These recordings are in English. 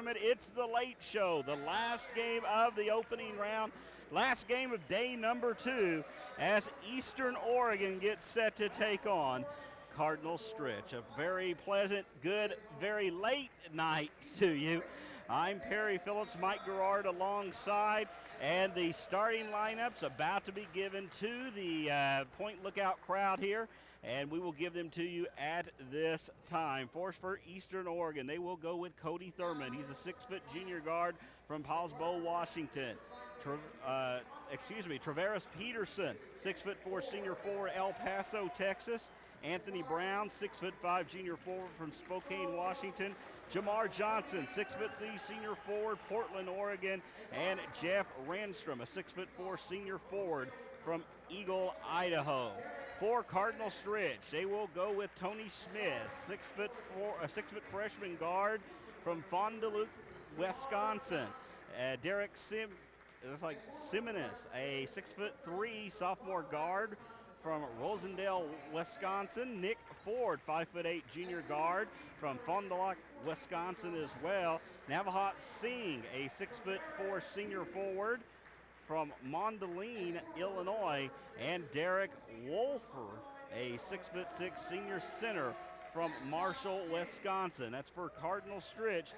tournament. It's the late show, the last game of the opening round, last game of day number 2, as Eastern Oregon gets set to take on Cardinal Stritch. A very pleasant, good, very late night to you. I'm Perry Phillips, Mike Gerard alongside, and the starting lineup's about to be given to the Point Lookout crowd here, and we will give them to you at this time. For Eastern Oregon, they will go with Cody Thurman. He's a 6-foot junior guard from Poulsbo, Washington. Traveris Peterson, 6'4" senior forward, El Paso, Texas. Anthony Brown, 6'5" junior forward from Spokane, Washington. Jamar Johnson, 6'3" senior forward, Portland, Oregon. And Jeff Renstrom, a 6'4" senior forward from Eagle, Idaho. For Cardinal Stritch, they will go with Tony Smith, 6'4", a 6-foot freshman guard from Fond du Lac, Wisconsin. Derek Simmons, a 6'3" sophomore guard from Rosendale, Wisconsin. Nick Ford, 5'8" junior guard from Fond du Lac, Wisconsin as well. Navahat Singh, a 6'4" senior forward from Mondelein, Illinois. And Derek Wolfer, a 6'6" senior center from Marshall, Wisconsin. That's for Cardinal Stritch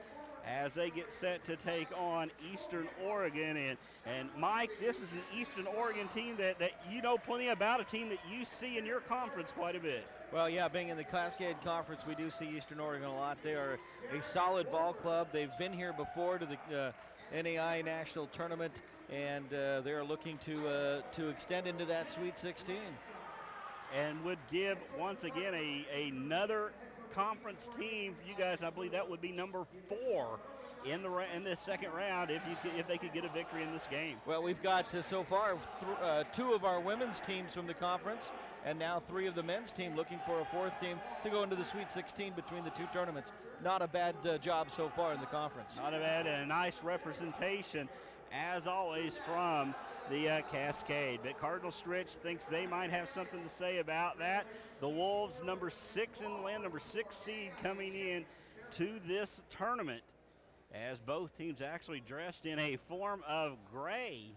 as they get set to take on Eastern Oregon. And Mike, this is an Eastern Oregon team that you know plenty about, a team that you see in your conference quite a bit. Well, yeah, being in the Cascade Conference, we do see Eastern Oregon a lot. They are a solid ball club. They've been here before to the NAI National Tournament, and they are looking to extend into that Sweet 16. And would give, once again, another conference team for you guys. I believe that would be number 4 in this second round if they could get a victory in this game. Well, we've got so far 2 of our women's teams from the conference, and now 3 of the men's team looking for a 4th team to go into the Sweet 16 between the 2 tournaments. Not a bad job so far in the conference. Not a bad, and a nice representation, as always, from the Cascade. But Cardinal Stritch thinks they might have something to say about that. The Wolves, number 6 in the land, number 6 seed coming in to this tournament, as both teams actually dressed in a form of gray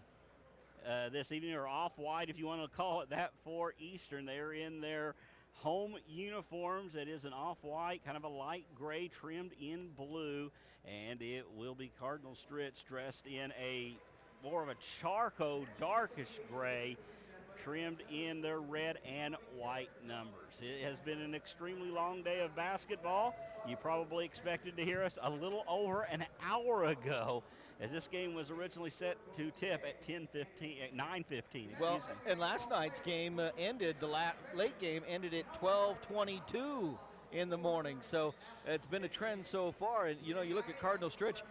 this evening, or off-white if you want to call it that, for Eastern. They're in their home uniforms. It is an off-white, kind of a light gray trimmed in blue, and it will be Cardinal Stritch dressed in a more of a charcoal, darkish gray, trimmed in their red and white numbers. It has been an extremely long day of basketball. You probably expected to hear us a little over an hour ago, as this game was originally set to tip at 9:15. Well, and last night's game ended, the late game ended at 12:22 in the morning. So it's been a trend so far. And, you know, you look at Cardinal Stritch,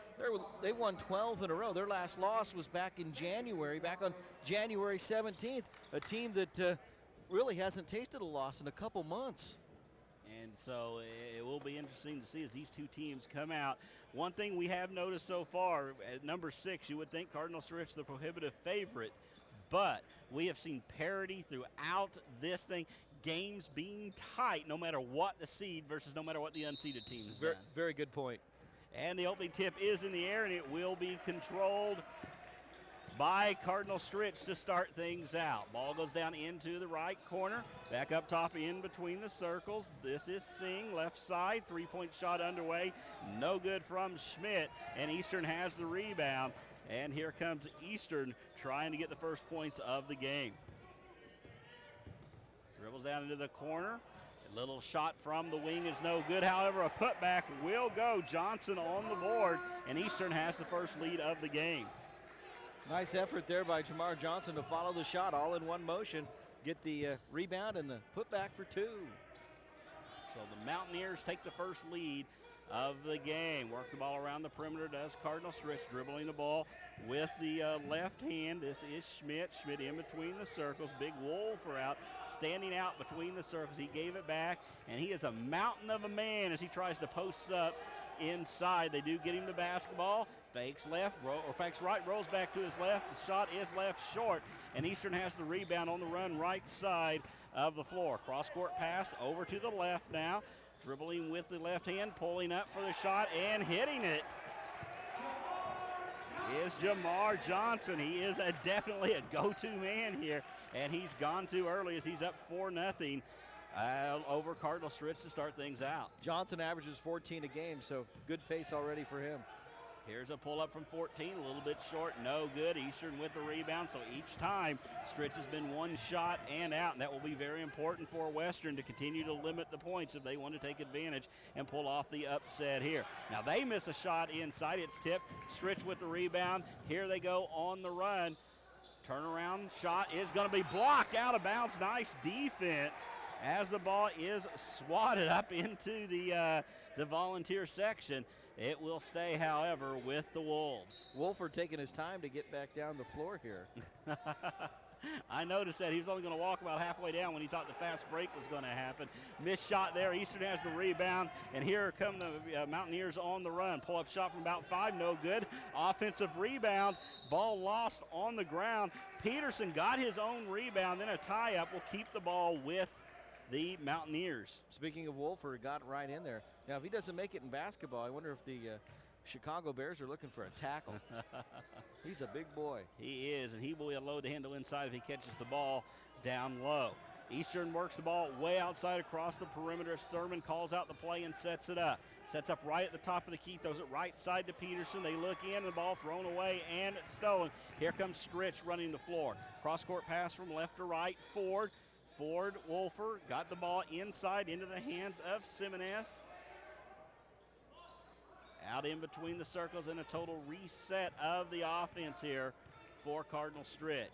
they've won 12 in a row. Their last loss was back in January, back on January 17th, a team that really hasn't tasted a loss in a couple months. And so it will be interesting to see as these 2 teams come out. One thing we have noticed so far, at number 6, you would think Cardinal Stritch the prohibitive favorite, but we have seen parity throughout this thing. Games being tight no matter what the seed versus no matter what the unseeded team has done. Very good point. And the opening tip is in the air, and it will be controlled by Cardinal Stritch to start things out. Ball goes down into the right corner, back up top in between the circles. This is Singh, left side, 3-point shot underway. No good from Schmidt, and Eastern has the rebound. And here comes Eastern trying to get the first points of the game. Dribbles down into the corner. A little shot from the wing is no good. However, a putback will go. Johnson on the board, and Eastern has the first lead of the game. Nice effort there by Jamar Johnson to follow the shot all in one motion, get the rebound and the putback for 2. So the Mountaineers take the first lead of the game. Work the ball around the perimeter does Cardinal Stritch, dribbling the ball with the left hand. This is Schmidt. Schmidt in between the circles. Big Wolfer out, standing out between the circles. He gave it back, and he is a mountain of a man as he tries to post up inside. They do get him the basketball. Fakes left, or fakes right, rolls back to his left. The shot is left short, and Eastern has the rebound on the run right side of the floor. Cross-court pass over to the left now. Dribbling with the left hand, pulling up for the shot and hitting it. is Jamar Johnson. He is definitely a go-to man here, and he's gone too early as he's up 4-0 over Cardinal Stritch to start things out. Johnson averages 14 a game, so good pace already for him. Here's a pull-up from 14, a little bit short, no good. Eastern with the rebound, so each time Stritch has been one shot and out, and that will be very important for Western to continue to limit the points if they want to take advantage and pull off the upset here. Now they miss a shot inside, it's tipped. Stritch with the rebound. Here they go on the run. Turnaround shot is going to be blocked out of bounds. Nice defense as the ball is swatted up into the volunteer section. It will stay, however, with the Wolves. Wolford taking his time to get back down the floor here. I noticed that he was only going to walk about halfway down when he thought the fast break was going to happen. Missed shot there. Eastern has the rebound, and here come the Mountaineers on the run. Pull-up shot from about 5, no good. Offensive rebound. Ball lost on the ground. Peterson got his own rebound, then a tie-up will keep the ball with the Mountaineers. Speaking of Wolford, got right in there. Now, if he doesn't make it in basketball, I wonder if the Chicago Bears are looking for a tackle. He's a big boy. He is, and he will be a load to handle inside if he catches the ball down low. Eastern works the ball way outside across the perimeter as Thurman calls out the play and sets it up. Sets up right at the top of the key, throws it right side to Peterson. They look in, and the ball thrown away and it's stolen. Here comes Stritch running the floor. Cross-court pass from left to right. Ford, Wolfer got the ball inside into the hands of Simonez. Out in between the circles and a total reset of the offense here for Cardinal Stritch.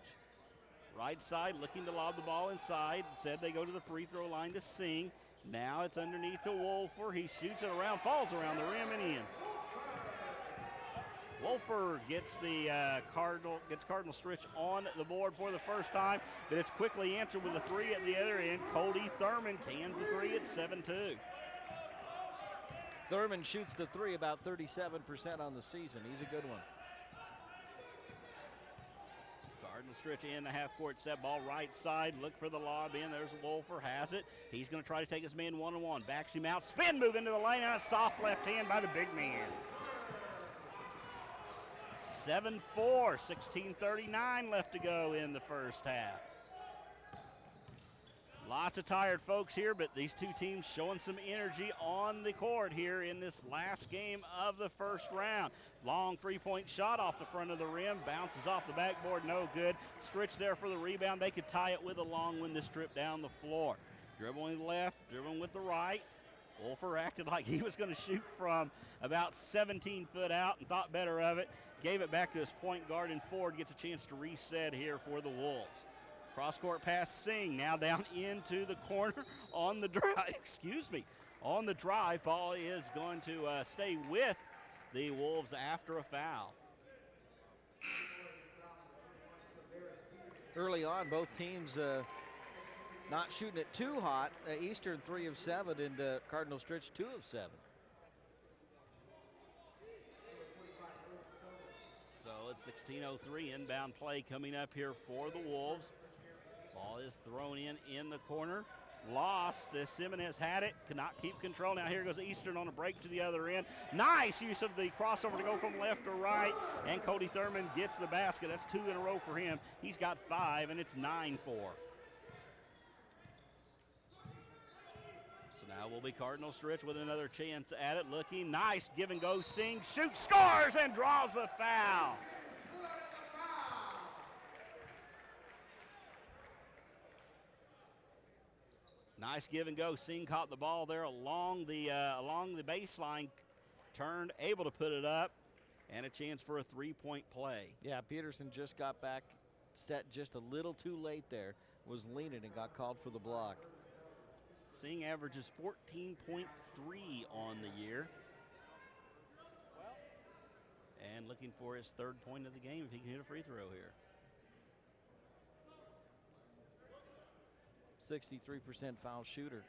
Right side looking to lob the ball inside. Said they go to the free throw line to Sing. Now it's underneath to Wolfer. He shoots it around, falls around the rim and in. Wolfer gets Cardinal Stritch on the board for the first time, but it's quickly answered with a three at the other end. Cody Thurman cans the three at 7-2. Thurman shoots the three about 37% on the season. He's a good one. Cardinal Stritch in the half-court set, ball right side. Look for the lob in. There's Wolfer, has it. He's going to try to take his man one-on-one. Backs him out. Spin move into the lane. And a soft left hand by the big man. 7-4, 16:39 left to go in the first half. Lots of tired folks here, but these two teams showing some energy on the court here in this last game of the first round. Long three-point shot off the front of the rim, bounces off the backboard, no good. Stritch there for the rebound. They could tie it with a long one to strip down the floor. Dribbling left, dribbling with the right. Wolfer acted like he was going to shoot from about 17 foot out and thought better of it. Gave it back to his point guard, and Ford gets a chance to reset here for the Wolves. Cross-court pass, Sing now down into the corner on the drive. On the drive, ball is going to stay with the Wolves after a foul. Early on, both teams not shooting it too hot. Eastern 3 of 7 and Cardinal Stritch 2 of 7. So it's 16:03 inbound play coming up here for the Wolves. Ball is thrown in the corner. Lost. Simonez had it. Could not keep control. Now here goes Eastern on a break to the other end. Nice use of the crossover to go from left to right. And Cody Thurman gets the basket. That's 2 in a row for him. He's got 5, and it's 9-4. So now will be Cardinal Stritch with another chance at it. Looking nice. Give and go. Sing. Shoots. Scores and draws the foul. Nice give and go. Sing caught the ball there along the baseline, turned, able to put it up, and a chance for a three-point play. Yeah, Peterson just got back, set just a little too late there, was leaning and got called for the block. Sing averages 14.3 on the year. And looking for his third point of the game if he can hit a free throw here. 63% foul shooter.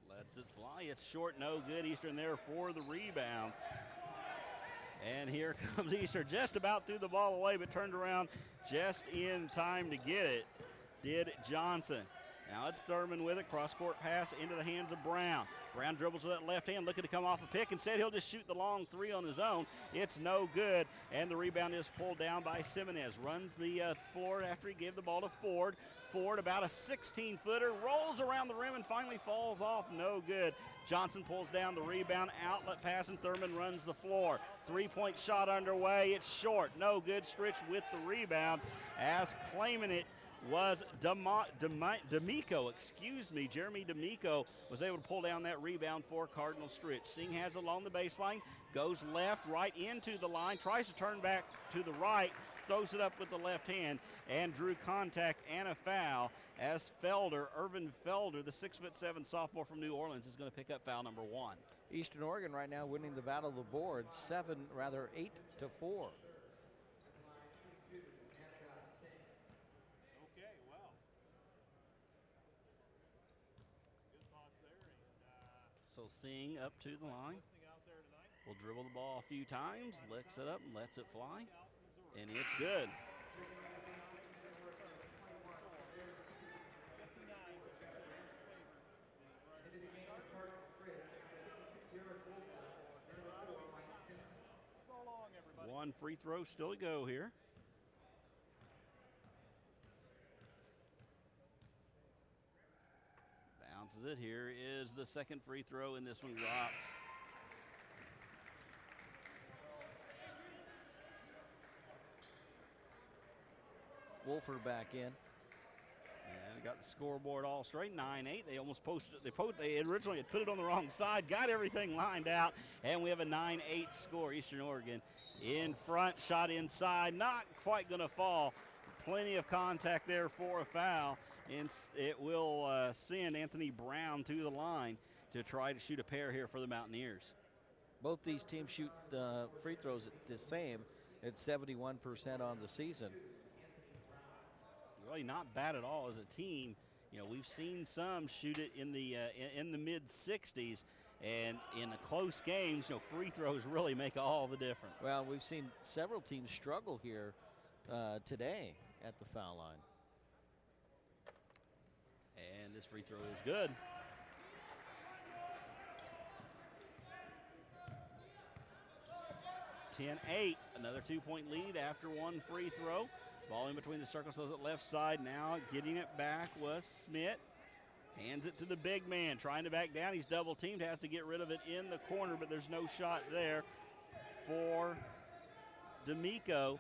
Lets it fly. It's short, no good. Eastern there for the rebound. And here comes Eastern, just about threw the ball away, but turned around just in time to get it. Did Johnson. Now it's Thurman with it. Cross-court pass into the hands of Brown. Brown dribbles with that left hand, looking to come off a pick. Instead, he'll just shoot the long three on his own. It's no good, and the rebound is pulled down by Simonez. Runs the floor after he gave the ball to Ford. Ford, about a 16-footer, rolls around the rim and finally falls off. No good. Johnson pulls down the rebound. Outlet pass, and Thurman runs the floor. Three-point shot underway. It's short. No good. Stritch with the rebound, as claiming it was D'Amico, Jeremy D'Amico was able to pull down that rebound for Cardinal Stritch. Singh has it along the baseline, goes left, right into the line, tries to turn back to the right, throws it up with the left hand, and drew contact and a foul as Irvin Felder, the 6'7" sophomore from New Orleans, is going to pick up foul number 1. Eastern Oregon right now winning the battle of the boards, 8-4. So Singh up to the line. Will dribble the ball a few times, licks it up and lets it fly. And it's good. One free throw still to go here. Bounces it. Here is the second free throw, and this one drops. Wolford back in. And got the scoreboard all straight, 9-8. They almost posted it. They originally had put it on the wrong side, got everything lined out, and we have a 9-8 score. Eastern Oregon in front, shot inside, not quite going to fall. Plenty of contact there for a foul, and it will send Anthony Brown to the line to try to shoot a pair here for the Mountaineers. Both these teams shoot the free throws the same at 71% on the season. Really not bad at all as a team. You know, we've seen some shoot it in the mid 60s, and in the close games, you know, free throws really make all the difference. Well, we've seen several teams struggle here today at the foul line. And this free throw is good. (10-8), another 2-point lead after one free throw. Ball in between the circles, those at left side. Now getting it back was Smith. Hands it to the big man, trying to back down. He's double teamed, has to get rid of it in the corner, but there's no shot there for D'Amico.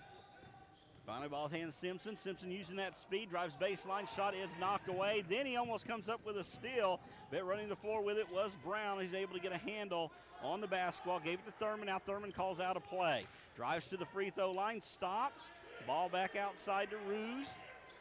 Finally, ball hands Simpson. Simpson using that speed, drives baseline. Shot is knocked away. Then he almost comes up with a steal, but running the floor with it was Brown. He's able to get a handle on the basketball. Gave it to Thurman. Now Thurman calls out a play. Drives to the free throw line, stops. Ball back outside to Ruse.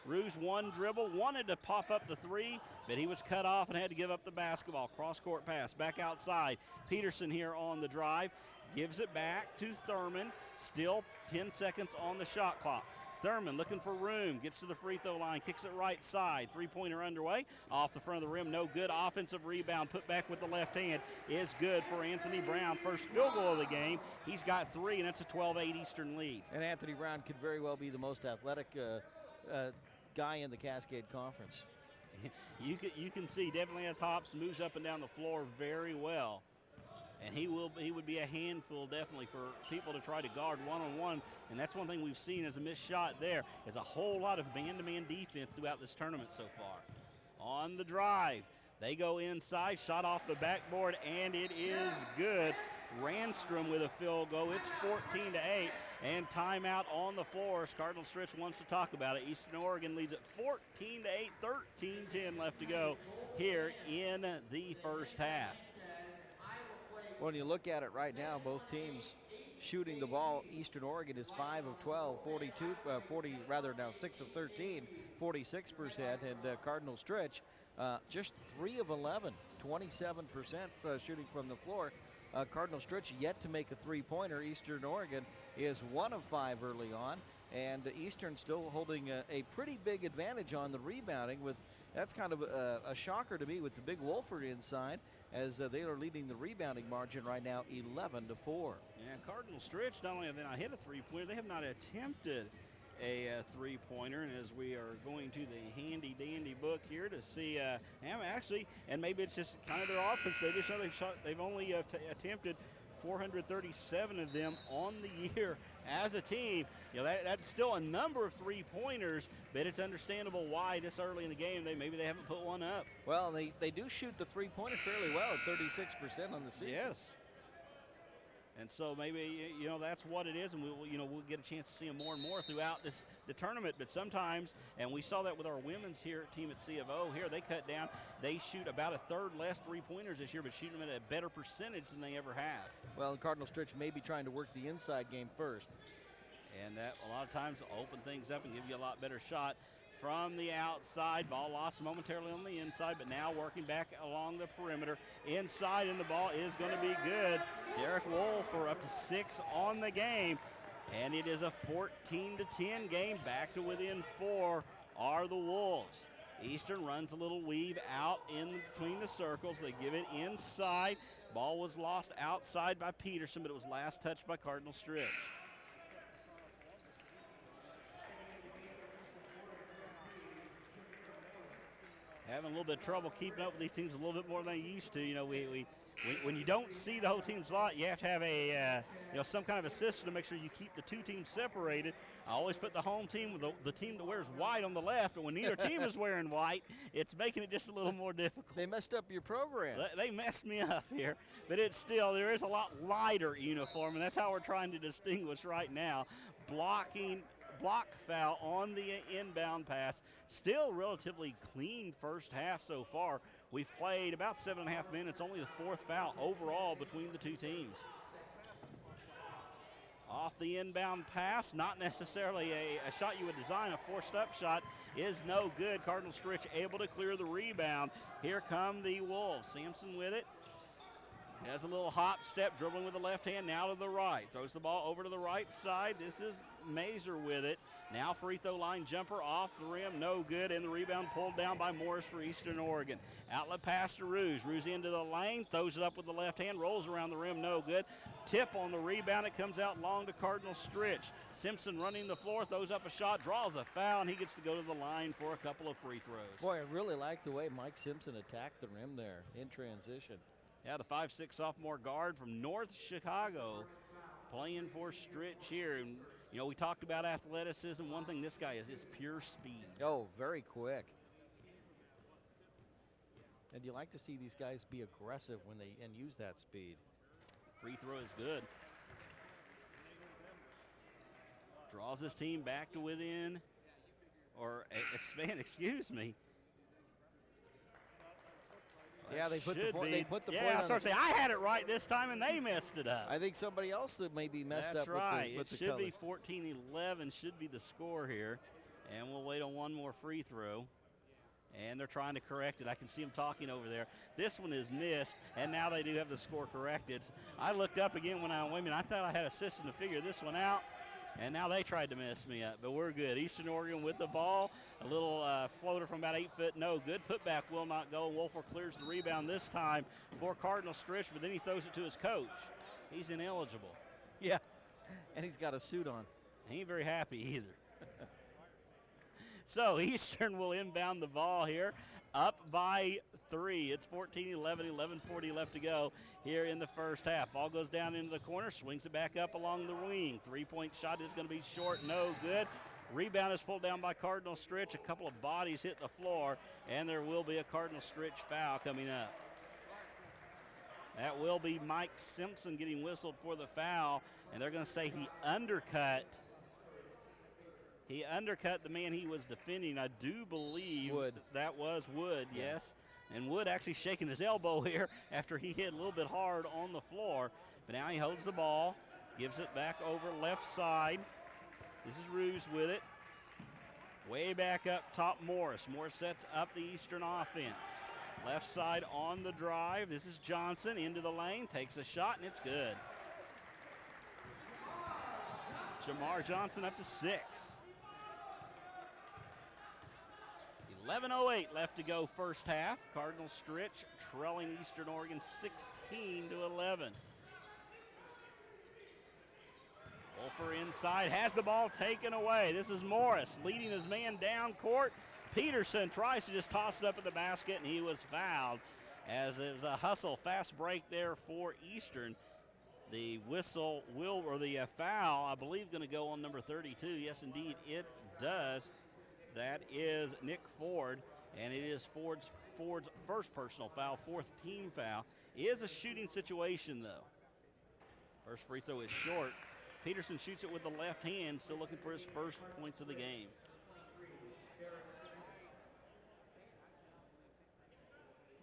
Ruse one dribble, wanted to pop up the three, but he was cut off and had to give up the basketball. Cross-court pass, back outside. Peterson here on the drive, gives it back to Thurman. Still 10 seconds on the shot clock. Thurman looking for room, gets to the free throw line, kicks it right side. Three-pointer underway, off the front of the rim, no good. Offensive rebound, put back with the left hand, is good for Anthony Brown. First field goal of the game. He's got 3, and that's a 12-8 Eastern lead. And Anthony Brown could very well be the most athletic guy in the Cascade Conference. You can see, definitely has hops, moves up and down the floor very well. And he would be a handful definitely for people to try to guard one-on-one, and that's one thing we've seen as a missed shot there, is a whole lot of man-to-man defense throughout this tournament so far. On the drive, they go inside, shot off the backboard, and it is good. Randstrom with a field goal. It's 14-8, and timeout on the floor. Cardinal Stritch wants to talk about it. Eastern Oregon leads at 14-8, 13-10 left to go here in the first half. When you look at it right now, both teams shooting the ball. Eastern Oregon is 5 of 12, 6 of 13, 46%, and Cardinal Stritch just 3 of 11, 27% shooting from the floor. Cardinal Stritch yet to make a three-pointer. Eastern Oregon is 1 of 5 early on, and Eastern still holding a pretty big advantage on the rebounding. That's kind of a shocker to me with the big Wolford inside, as they are leading the rebounding margin right now 11-4. Yeah, Cardinal Stritch, not only have they not hit a three-pointer, they have not attempted a three-pointer. And as we are going to the handy-dandy book here to see, actually, and maybe it's just kind of their offense. They just know they've only attempted 437 of them on the year as a team. That's still a number of three-pointers, but it's understandable why this early in the game maybe they haven't put one up. Well, they do shoot the three-pointer fairly well at 36% on the season. Yes. And so maybe, that's what it is, and we'll get a chance to see them more and more throughout the tournament. But sometimes, and we saw that with our women's team at C of O here, they cut down. They shoot about a third less three-pointers this year, but shooting them at a better percentage than they ever have. Well, Cardinal Stritch may be trying to work the inside game first. And that a lot of times will open things up and give you a lot better shot. From the outside, ball lost momentarily on the inside, but now working back along the perimeter. Inside, and the ball is going to be good. Derek Wolf for up to 6 on the game. And it is a 14-10 game. Back to within 4 are the Wolves. Eastern runs a little weave out in between the circles. They give it inside. Ball was lost outside by Peterson, but it was last touched by Cardinal Stritch. Having a little bit of trouble keeping up with these teams a little bit more than they used to. When you don't see the whole team's lot, you have to have a some kind of a system to make sure you keep the two teams separated. I always put the home team with the team that wears white on the left, but when neither team is wearing white, it's making it just a little more difficult. They messed up your program. They messed me up here, but there is a lot lighter uniform, and that's how we're trying to distinguish right now. Block foul on the inbound pass. Still relatively clean first half so far. We've played about 7.5 minutes, only the 4th foul overall between the two teams. Off the inbound pass, not necessarily a shot you would design. A forced up shot is no good. Cardinal Stritch able to clear the rebound. Here come the Wolves. Sampson with it. Has a little hop step, dribbling with the left hand, now to the right. Throws the ball over to the right side. This is Mazer with it. Now free throw line jumper off the rim, no good, and the rebound pulled down by Morris for Eastern Oregon. Outlet pass to Ruse. Ruse into the lane, throws it up with the left hand, rolls around the rim, no good. Tip on the rebound, it comes out long to Cardinal Stritch. Simpson running the floor, throws up a shot, draws a foul, and he gets to go to the line for a couple of free throws. Boy, I really like the way Mike Simpson attacked the rim there in transition. Yeah, the 5'6" sophomore guard from North Chicago playing for Stritch here. And, we talked about athleticism. One thing this guy is pure speed. Oh, very quick. And you like to see these guys be aggressive and use that speed. Free throw is good. Draws his team back to within, or expand, excuse me. Yeah, they put the point. They put the point. Yeah, I started saying I had it right this time, and they messed it up. I think somebody else that maybe messed That's up. Right. With the It should colors. be 14-11 should be the score here, and we'll wait on one more free throw. And they're trying to correct it. I can see them talking over there. This one is missed, and now they do have the score corrected. I looked up again when I went in. I thought I had a system to figure this one out, and now they tried to mess me up, but we're good. Eastern Oregon with the ball. A little floater from about 8 foot, no good. Putback will not go. Wolfer clears the rebound this time for Cardinal Stritch, but then he throws it to his coach. He's ineligible. Yeah, and he's got a suit on. He ain't very happy either. So Eastern will inbound the ball here, up by 3. It's 14-11, 11:40 left to go here in the first half. Ball goes down into the corner, swings it back up along the wing. Three-point shot is going to be short, no good. Rebound is pulled down by Cardinal Stritch. A couple of bodies hit the floor, and there will be a Cardinal Stritch foul coming up. That will be Mike Simpson getting whistled for the foul, and they're going to say he undercut the man he was defending. I do believe Wood. That was Wood, yes. And Wood actually shaking his elbow here after he hit a little bit hard on the floor. But now he holds the ball, gives it back over left side. This is Ruse with it. Way back up top, Morris. Morris sets up the Eastern offense. Left side on the drive. This is Johnson into the lane, takes a shot, and it's good. Jamar Johnson up to 6. 11:08 left to go first half. Cardinal Stritch trailing Eastern Oregon 16-11. Wolfer jumper inside, has the ball taken away. This is Morris leading his man down court. Peterson tries to just toss it up in the basket, and he was fouled as it was a hustle, fast break there for Eastern. The whistle will, or the foul, I believe, going to go on number 32. Yes, indeed, it does. That is Nick Ford, and it is Ford's first personal foul, fourth team foul. It is a shooting situation, though. First free throw is short. Peterson shoots it with the left hand, still looking for his first points of the game.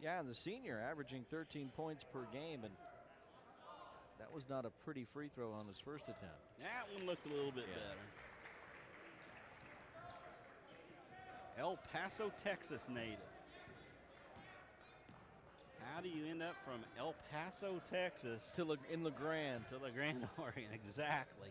Yeah, and the senior averaging 13 points per game, and that was not a pretty free throw on his first attempt. That one looked a little bit better. El Paso, Texas native. How do you end up from El Paso, Texas to in LeGrand? To LeGrand, Oregon, exactly.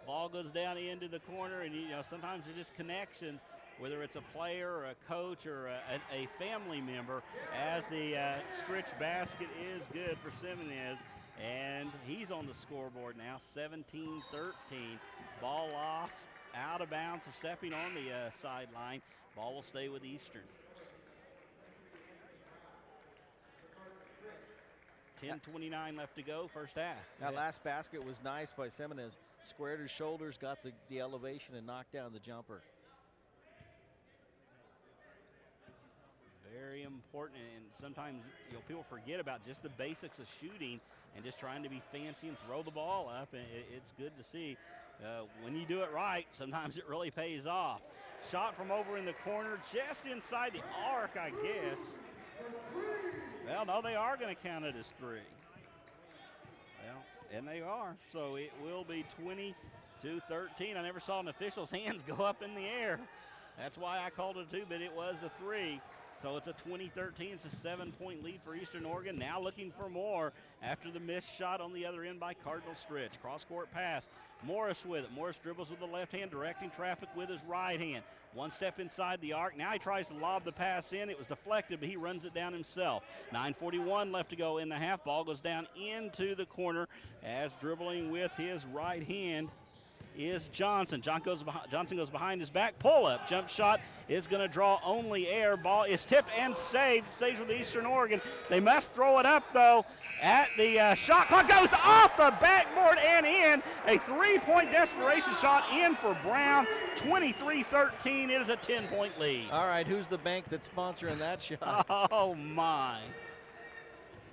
Ball goes down into the corner, and sometimes they're just connections, whether it's a player or a coach or a family member, as the Stritch basket is good for Simonez, and he's on the scoreboard now, 17-13. Ball lost, out of bounds, so stepping on the sideline. Ball will stay with Eastern. 10:29 left to go, first half. That last basket was nice by Simonez. Squared his shoulders, got the elevation, and knocked down the jumper. Very important, and sometimes people forget about just the basics of shooting and just trying to be fancy and throw the ball up, and it's good to see. When you do it right, sometimes it really pays off. Shot from over in the corner, just inside the arc, I guess. Well, no, they are going to count it as three. Well, and they are. So it will be 22-13. I never saw an official's hands go up in the air. That's why I called it a two, but it was a three. So it's a 20-13. It's a 7-point lead for Eastern Oregon. Now looking for more after the missed shot on the other end by Cardinal Stritch. Cross-court pass. Morris with it. Morris dribbles with the left hand, directing traffic with his right hand. One step inside the arc. Now he tries to lob the pass in. It was deflected, but he runs it down himself. 9:41 left to go in the half. Ball goes down into the corner as dribbling with his right hand is Johnson. Johnson goes behind his back. Pull up. Jump shot is going to draw only air. Ball is tipped and saved. Stays with Eastern Oregon. They must throw it up, though, at the shot clock. Goes off the backboard and in. A three-point desperation shot in for Brown. 23-13. It is a 10-point lead. All right, who's the bank that's sponsoring that shot? Oh, my.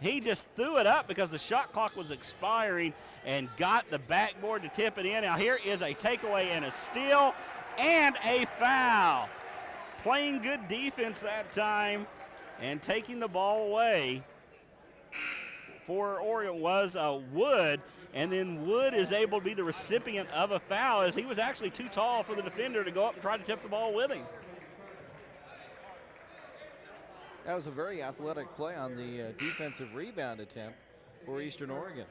He just threw it up because the shot clock was expiring and got the backboard to tip it in. Now here is a takeaway and a steal and a foul. Playing good defense that time and taking the ball away for Oregon was Wood, and then Wood is able to be the recipient of a foul as he was actually too tall for the defender to go up and try to tip the ball with him. That was a very athletic play on the defensive rebound attempt for Eastern Oregon.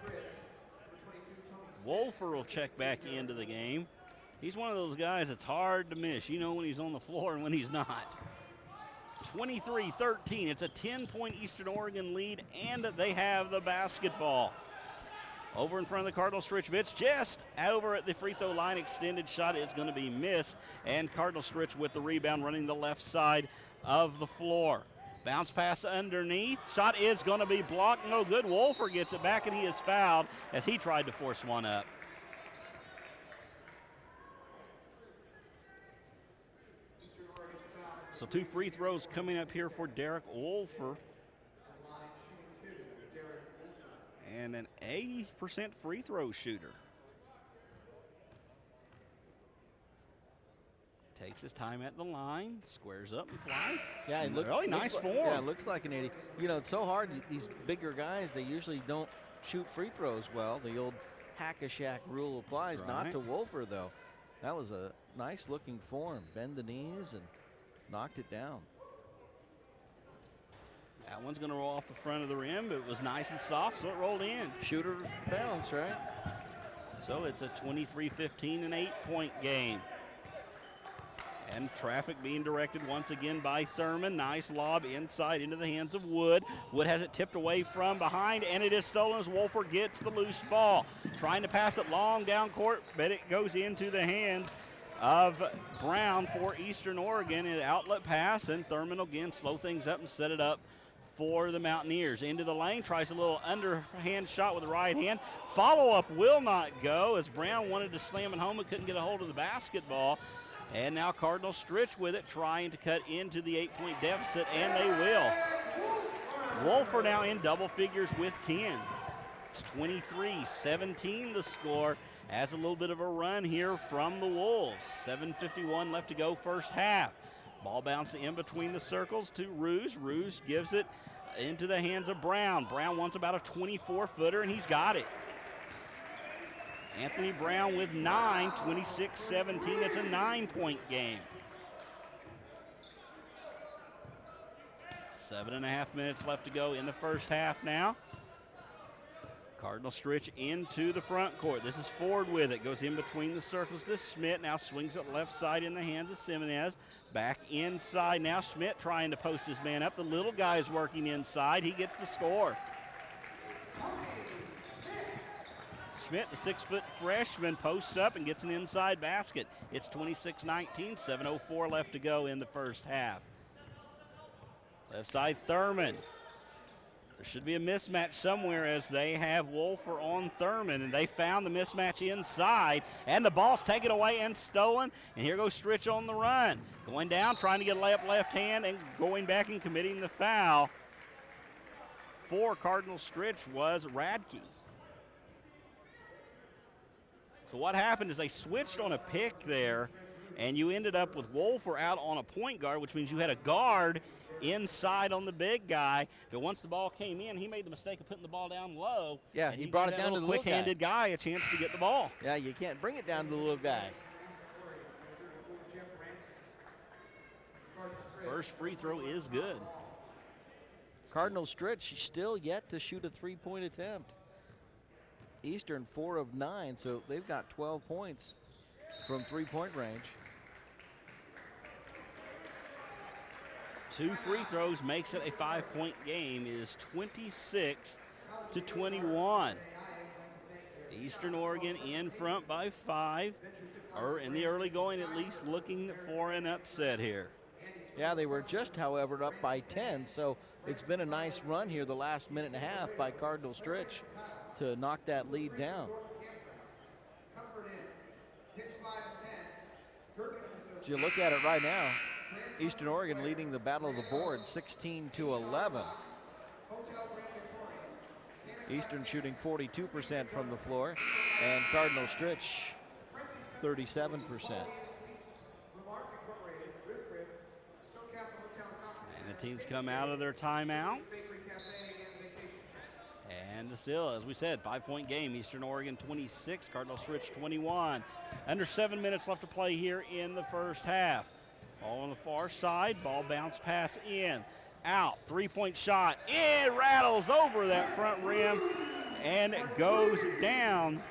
Wolfer will check back into the game. He's one of those guys that's hard to miss. You know when he's on the floor and when he's not. 23-13. It's a 10-point Eastern Oregon lead, and they have the basketball. Over in front of the Cardinal Stritch bench, just over at the free throw line. Extended shot is going to be missed, and Cardinal Stritch with the rebound running the left side of the floor. Bounce pass underneath. Shot is going to be blocked. No good. Wolfer gets it back, and he is fouled as he tried to force one up. So two free throws coming up here for Derek Wolfer. And an 80% free throw shooter. Takes his time at the line, squares up and flies. Yeah, it really nice form. Yeah, it looks like an 80. You know, it's so hard. These bigger guys, they usually don't shoot free throws well. The old hack-a-shack rule applies, Right. not to Wolfer, though. That was a nice-looking form. Bend the knees and knocked it down. That one's going to roll off the front of the rim, but it was nice and soft, so it rolled in. Shooter bounce, right? So it's a 23-15 and 8-point game. And traffic being directed once again by Thurman. Nice lob inside into the hands of Wood. Wood has it tipped away from behind, and it is stolen as Wolford gets the loose ball. Trying to pass it long down court, but it goes into the hands of Brown for Eastern Oregon. An outlet pass, and Thurman will again slow things up and set it up for the Mountaineers. Into the lane, tries a little underhand shot with the right hand. Follow-up will not go as Brown wanted to slam it home but couldn't get a hold of the basketball. And now Cardinal Stritch with it, trying to cut into the 8-point deficit, and they will. Wolf are now in double figures with 10. It's 23-17 the score, as a little bit of a run here from the Wolves. 7:51 left to go first half. Ball bounced in between the circles to Ruse. Ruse gives it into the hands of Brown. Brown wants about a 24-footer, and he's got it. Anthony Brown with 9, 26-17. It's a 9-point game. 7.5 minutes left to go in the first half now. Cardinal Stritch into the front court. This is Ford with it. Goes in between the circles to Schmidt. Now swings it left side in the hands of Simonez. Back inside now. Schmidt trying to post his man up. The little guy's working inside. He gets the score. Schmidt, the 6-foot freshman, posts up and gets an inside basket. It's 26-19, 7:04 left to go in the first half. Left side, Thurman. There should be a mismatch somewhere as they have Wolfer on Thurman, and they found the mismatch inside, and the ball's taken away and stolen, and here goes Stritch on the run. Going down, trying to get a layup left hand, and going back and committing the foul for Cardinal Stritch was Radke. So what happened is they switched on a pick there, and you ended up with Wolfer out on a point guard, which means you had a guard inside on the big guy. But once the ball came in, he made the mistake of putting the ball down low. Yeah, he brought it down to the quick-handed guy a chance to get the ball. Yeah, you can't bring it down to the little guy. First free throw is good. Cardinal Stritch still yet to shoot a three-point attempt. Eastern 4 of 9, so they've got 12 points from three-point range. 2 free throws makes it a 5-point game. It is 26-21. Eastern Oregon in front by 5, or in the early going at least, looking for an upset here. Yeah, they were just, however, up by 10, so it's been a nice run here the last minute and a half by Cardinal Stritch to knock that lead down. As you look at it right now, Eastern Oregon leading the battle of the board 16-11. Eastern shooting 42% from the floor, and Cardinal Stritch 37%. And the teams come out of their timeouts. And still, as we said, 5-point game. Eastern Oregon 26, Cardinal Stritch 21. Under 7 minutes left to play here in the first half. Ball on the far side, ball bounce pass in, out, 3-point shot. It rattles over that front rim and it goes down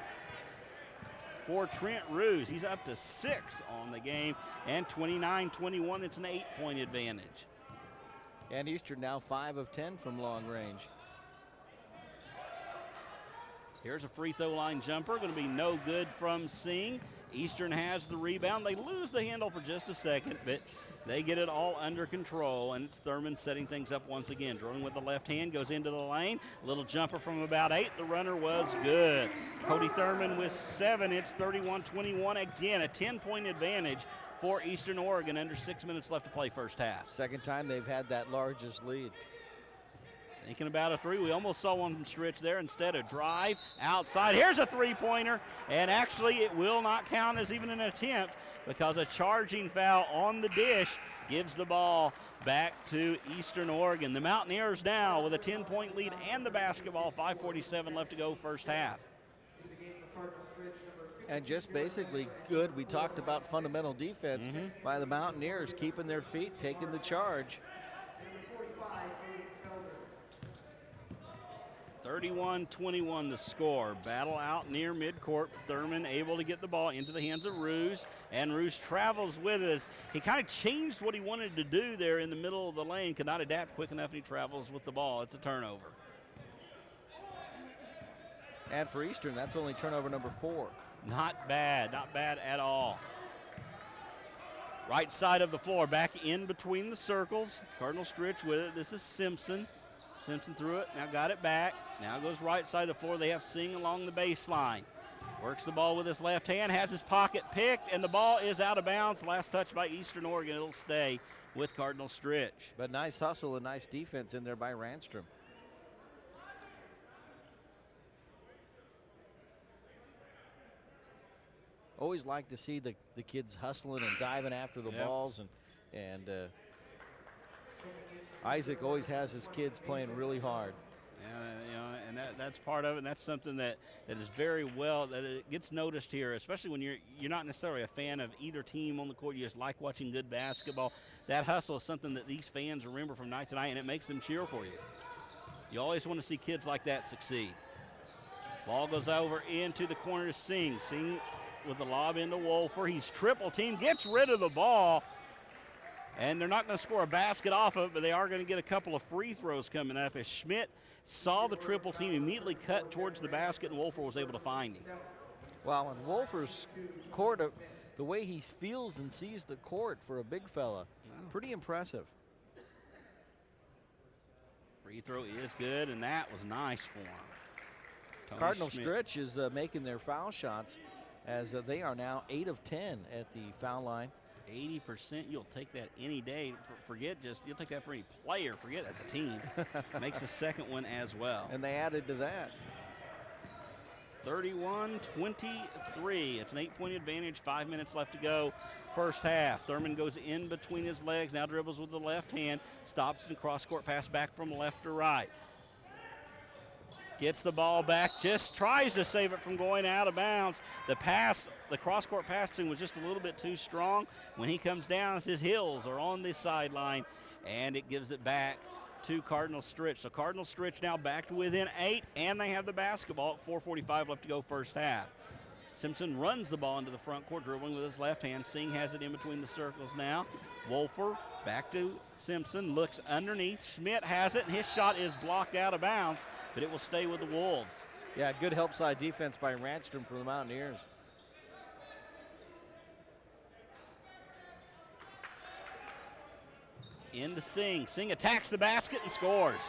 for Trent Ruse. He's up to 6 on the game, and 29-21, it's an 8-point advantage. And Eastern now 5 of 10 from long range. Here's a free throw line jumper, going to be no good from Singh. Eastern has the rebound. They lose the handle for just a second, but they get it all under control, and it's Thurman setting things up once again. Drilling with the left hand, goes into the lane. Little jumper from about 8. The runner was good. Cody Thurman with 7. It's 31-21. Again, a 10-point advantage for Eastern Oregon. Under 6 minutes left to play first half. Second time they've had that largest lead. Thinking about a 3. We almost saw one from Stritch there. Instead of drive outside. Here's a 3-pointer, and actually it will not count as even an attempt because a charging foul on the dish gives the ball back to Eastern Oregon. The Mountaineers now with a 10-point lead and the basketball. 5:47 left to go first half. And just basically good. We talked about fundamental defense by the Mountaineers, keeping their feet, taking the charge. 31-21 the score. Battle out near midcourt. Thurman able to get the ball into the hands of Ruse, and Ruse travels with us. He kind of changed what he wanted to do there in the middle of the lane, could not adapt quick enough, and he travels with the ball. It's a turnover. And for Eastern, that's only turnover number 4. Not bad at all. Right side of the floor, back in between the circles. Cardinal Stritch with it. This is Simpson. Simpson threw it, now got it back. Now goes right side of the floor. They have Singh along the baseline. Works the ball with his left hand, has his pocket picked, and the ball is out of bounds. Last touch by Eastern Oregon. It'll stay with Cardinal Stritch. But nice hustle and nice defense in there by Ranstrom. Always like to see the kids hustling and diving after the balls, and Isaac always has his kids playing really hard. Yeah, and that's part of it, and that's something that is very well, that it gets noticed here, especially when you're not necessarily a fan of either team on the court. You just like watching good basketball. That hustle is something that these fans remember from night to night, and it makes them cheer for you. You always want to see kids like that succeed. Ball goes over into the corner to Singh. Singh with the lob into Wolfer. He's triple team, gets rid of the ball. And they're not going to score a basket off of it, but they are going to get a couple of free throws coming up as Schmidt saw the triple team, immediately cut towards the basket, and Wolfer was able to find him. Well, and Wolfer's court, the way he feels and sees the court for a big fella, pretty impressive. Free throw is good, and that was nice for him. Tony Cardinal Schmidt. Stritch is making their foul shots, as they are now 8 of 10 at the foul line. 80%, you'll take that any day. You'll take that for any player. Forget as a team. Makes the second one as well. And they added to that. 31-23. It's an 8-point advantage. 5 minutes left to go. First half. Thurman goes in between his legs. Now dribbles with the left hand. Stops and cross-court pass back from left to right. Gets the ball back, just tries to save it from going out of bounds. The cross-court passing was just a little bit too strong. When he comes down, his heels are on the sideline, and it gives it back to Cardinal Stritch. So Cardinal Stritch now back to within 8, and they have the basketball at 4:45 left to go first half. Simpson runs the ball into the front court, dribbling with his left hand. Singh has it in between the circles now. Wolfer back to Simpson, looks underneath. Schmidt has it, and his shot is blocked out of bounds, but it will stay with the Wolves. Yeah, good help side defense by Ranstrom for the Mountaineers. Into Singh. Singh attacks the basket and scores.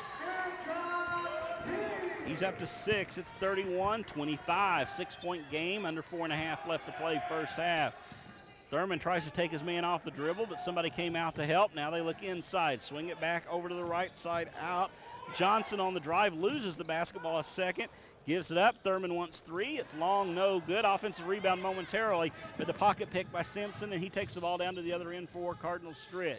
He's up to 6. It's 31-25. 6-point game, under 4.5 left to play first half. Thurman tries to take his man off the dribble, but somebody came out to help. Now they look inside. Swing it back over to the right side out. Johnson on the drive, loses the basketball a second. Gives it up. Thurman wants 3. It's long, no good. Offensive rebound momentarily, but the pocket picked by Simpson, and he takes the ball down to the other end for Cardinal Stritch.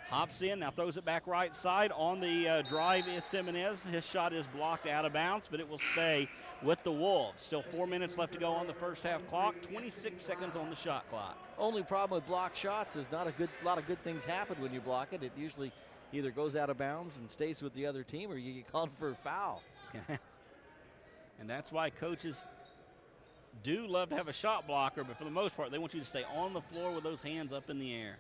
Hops in, now throws it back right side. On the drive is Simonez. His shot is blocked out of bounds, but it will stay with the Wolves. Still 4 minutes left to go on the first half clock. 26 seconds on the shot clock. Only problem with blocked shots is not a lot of good things happen when you block it. It usually either goes out of bounds and stays with the other team, or you get called for a foul. And that's why coaches do love to have a shot blocker, but for the most part, they want you to stay on the floor with those hands up in the air.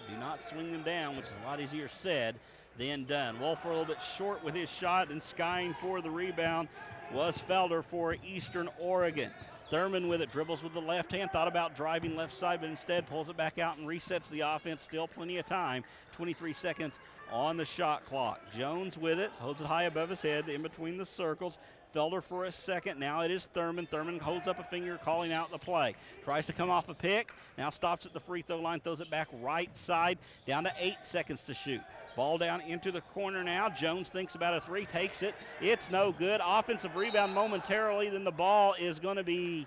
Do not swing them down, which is a lot easier said than done. Wolfer a little bit short with his shot, and skying for the rebound was Felder for Eastern Oregon. Thurman with it, dribbles with the left hand, thought about driving left side, but instead pulls it back out and resets the offense. Still plenty of time, 23 seconds on the shot clock. Jones with it, holds it high above his head, in between the circles. Felder for a second. Now it is Thurman. Thurman holds up a finger, calling out the play. Tries to come off a pick. Now stops at the free throw line, throws it back right side. Down to 8 seconds to shoot. Ball down into the corner now. Jones thinks about a 3, takes it. It's no good. Offensive rebound momentarily. Then the ball is going to be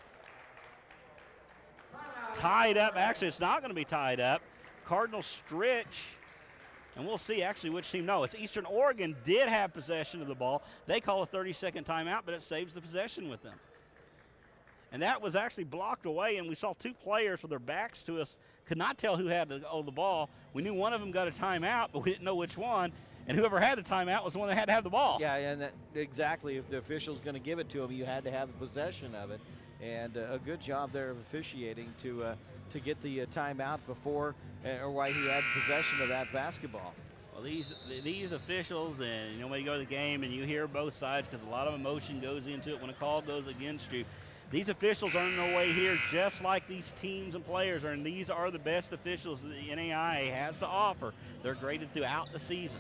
tied up. Actually, it's not going to be tied up. Cardinal Stritch. And we'll see actually which team. No, it's Eastern Oregon did have possession of the ball. They call a 30-second timeout, but it saves the possession with them. And that was actually blocked away, and we saw 2 players with their backs to us. Could not tell who had the ball. We knew one of them got a timeout, but we didn't know which one. and whoever had the timeout was the one that had to have the ball. Yeah, and exactly. If the official's going to give it to him, you had to have the possession of it. And a good job there of officiating to get the timeout before or while he had possession of that basketball. Well, these officials, and when you go to the game and you hear both sides, because a lot of emotion goes into it when a call goes against you. These officials earn their way here just like these teams and players are, and these are the best officials that the NAIA has to offer. They're graded throughout the season.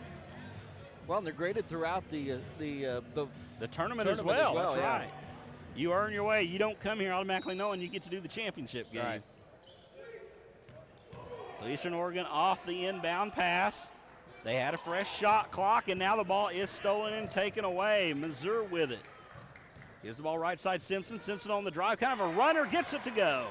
Well, and they're graded throughout the tournament as well. That's yeah. right. You earn your way. You don't come here automatically knowing you get to do the championship game. Right. So Eastern Oregon off the inbound pass. They had a fresh shot clock, and now the ball is stolen and taken away. Missouri with it. Gives the ball right side Simpson. Simpson on the drive. Kind of a runner. Gets it to go.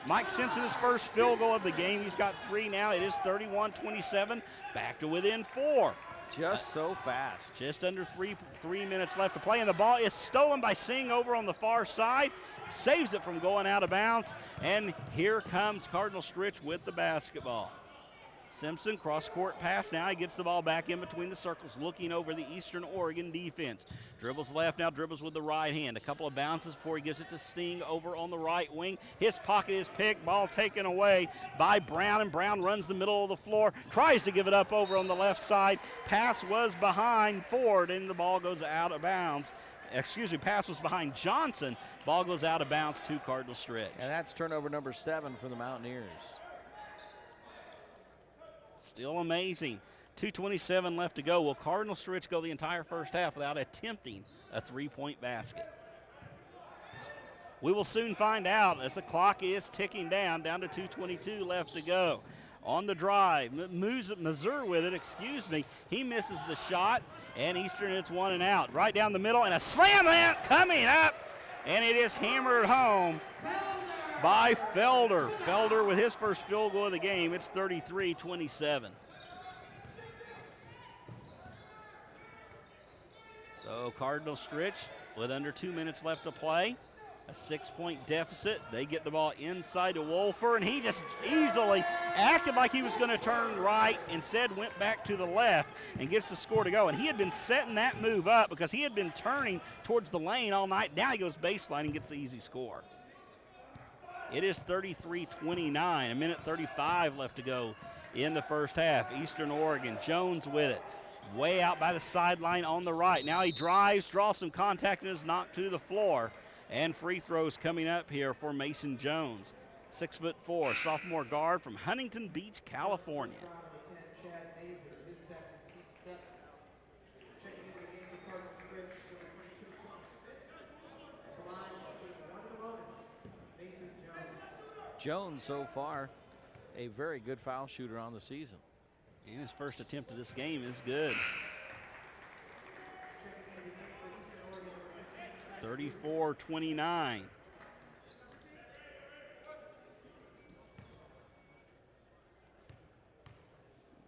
Mike Simpson, his first field goal of the game. He's got 3 now. It is 31-27. Back to within 4. Just so fast. Just under 3 minutes left to play, and the ball is stolen by Singh over on the far side. Saves it from going out of bounds, and here comes Cardinal Stritch with the basketball. Simpson, cross-court pass. Now he gets the ball back in between the circles, looking over the Eastern Oregon defense. Dribbles left, now dribbles with the right hand. A couple of bounces before he gives it to Singh over on the right wing. His pocket is picked, ball taken away by Brown, and Brown runs the middle of the floor, tries to give it up over on the left side. Pass was behind Ford, and the ball goes out of bounds. Pass was behind Johnson. Ball goes out of bounds to Cardinal Stritch. And that's turnover number 7 for the Mountaineers. Still amazing. 2:27 left to go. Will Cardinal Stritch go the entire first half without attempting a 3-point basket? We will soon find out as the clock is ticking down to 2:22 left to go. On the drive, Missouri with it, He misses the shot, and Eastern, it's 1 and out. Right down the middle, and a slam lamp coming up, and it is hammered home by Felder. Felder with his first field goal of the game. It's 33-27. So Cardinal Stritch with under 2 minutes left to play. A 6-point deficit. They get the ball inside to Wolfer, and he just easily acted like he was going to turn right, instead went back to the left and gets the score to go. And he had been setting that move up because he had been turning towards the lane all night. Now he goes baseline and gets the easy score. It is 33-29, 1:35 left to go in the first half. Eastern Oregon, Jones with it. Way out by the sideline on the right. Now he drives, draws some contact, and is knocked to the floor. And free throws coming up here for Mason Jones. 6'4", sophomore guard from Huntington Beach, California. Jones so far a very good foul shooter on the season. And his first attempt of this game is good. 34-29.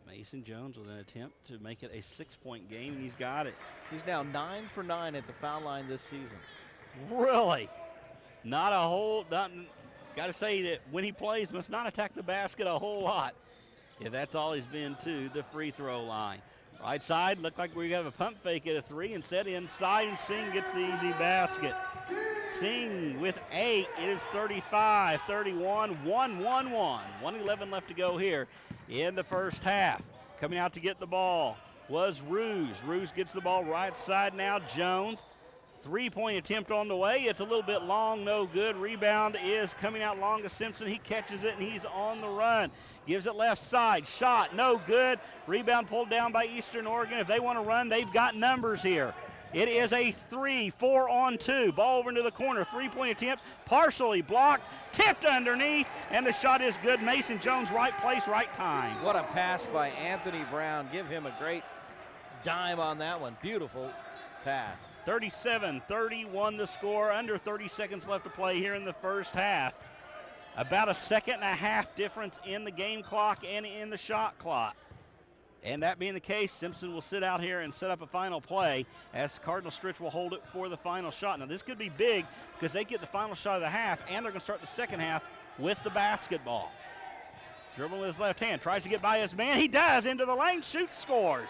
Mason Jones with an attempt to make it a 6-point game, and he's got it. He's now 9 for 9 at the foul line this season. Really? Got to say that when he plays, must not attack the basket a whole lot. Yeah, that's all he's been to the free throw line. Right side, looked like we have a pump fake at a 3. Instead, inside, and Singh gets the easy basket. Singh with 8. It is 35-31, 1-1-1. 1:11 left to go here in the first half. Coming out to get the ball was Ruse. Ruse gets the ball right side now. Jones. 3-point attempt on the way. It's a little bit long, no good. Rebound is coming out long to Simpson. He catches it, and he's on the run. Gives it left side. Shot, no good. Rebound pulled down by Eastern Oregon. If they want to run, they've got numbers here. It is a 4-on-2. Ball over into the corner. 3-point attempt, partially blocked, tipped underneath, and the shot is good. Mason Jones, right place, right time. What a pass by Anthony Brown. Give him a great dime on that one. Beautiful pass. 37-31 the score. Under 30 seconds left to play here in the first half. About a 1.5 seconds difference in the game clock and in the shot clock. And that being the case, Simpson will sit out here and set up a final play as Cardinal Stritch will hold it for the final shot. Now this could be big because they get the final shot of the half, and they're going to start the second half with the basketball. Dribbling with his left hand, tries to get by his man. He does, into the lane, shoots, scores.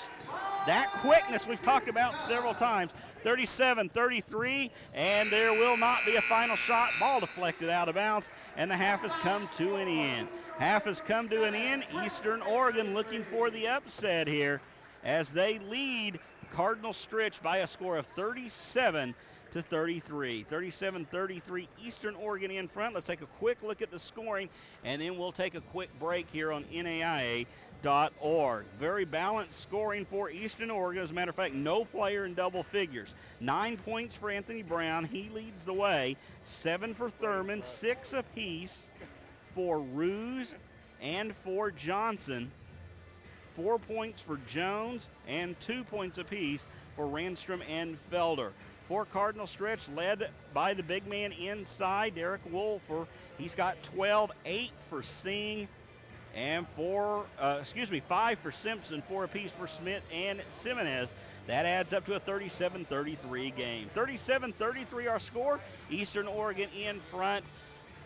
That quickness we've talked about several times. 37-33, and there will not be a final shot. Ball deflected out of bounds, and the half has come to an end. Half has come to an end. Eastern Oregon looking for the upset here as they lead Cardinal Stritch by a score of 37-33. 37-33, Eastern Oregon in front. Let's take a quick look at the scoring, and then we'll take a quick break here on NAIA.org. Very balanced scoring for Eastern Oregon. As a matter of fact, no player in double figures. 9 points for Anthony Brown. He leads the way. 7 for Thurman, 6 apiece for Ruse and for Johnson. 4 points for Jones and 2 points apiece for Randstrom and Felder. For Cardinal Stritch, led by the big man inside, Derek Wolfer. He's got 12, 8 for Singh, and 5 for Simpson, 4 apiece for Smith and Simonez. That adds up to a 37-33 game. 37-33 our score. Eastern Oregon in front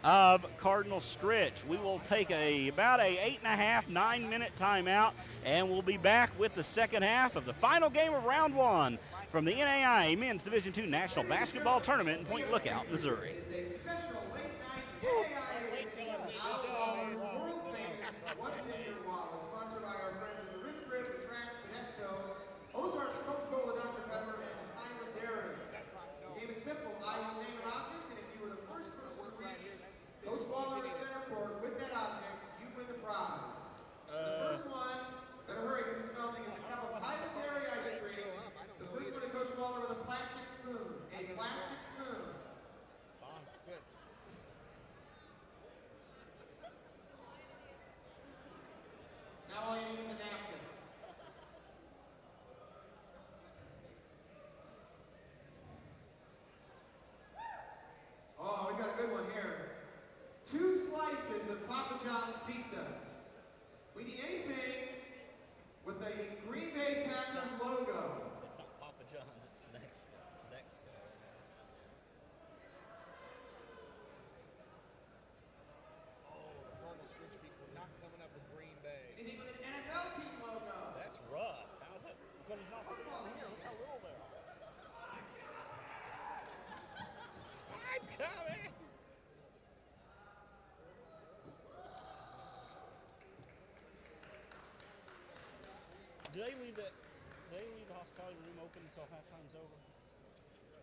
of Cardinal Stritch. We will take about a 8.5, 9-minute timeout, and we'll be back with the second half of the final game of round 1 from the NAIA Men's Division II National Basketball Tournament in Point Lookout, Missouri. Do they leave the hospitality room open until halftime's over?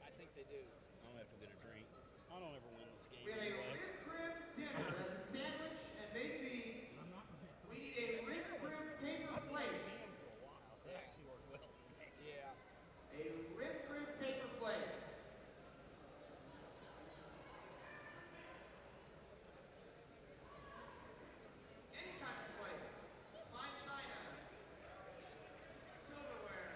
I think they do. I'm gonna have to get a drink. I don't ever win this game. We have a rib crib dinner. That's a sandwich and baked beans. We need a rib crib paper plate. For a while, so that actually worked well for me. Yeah. A rib crib paper plate. Any kind of plate. Fine china. Silverware.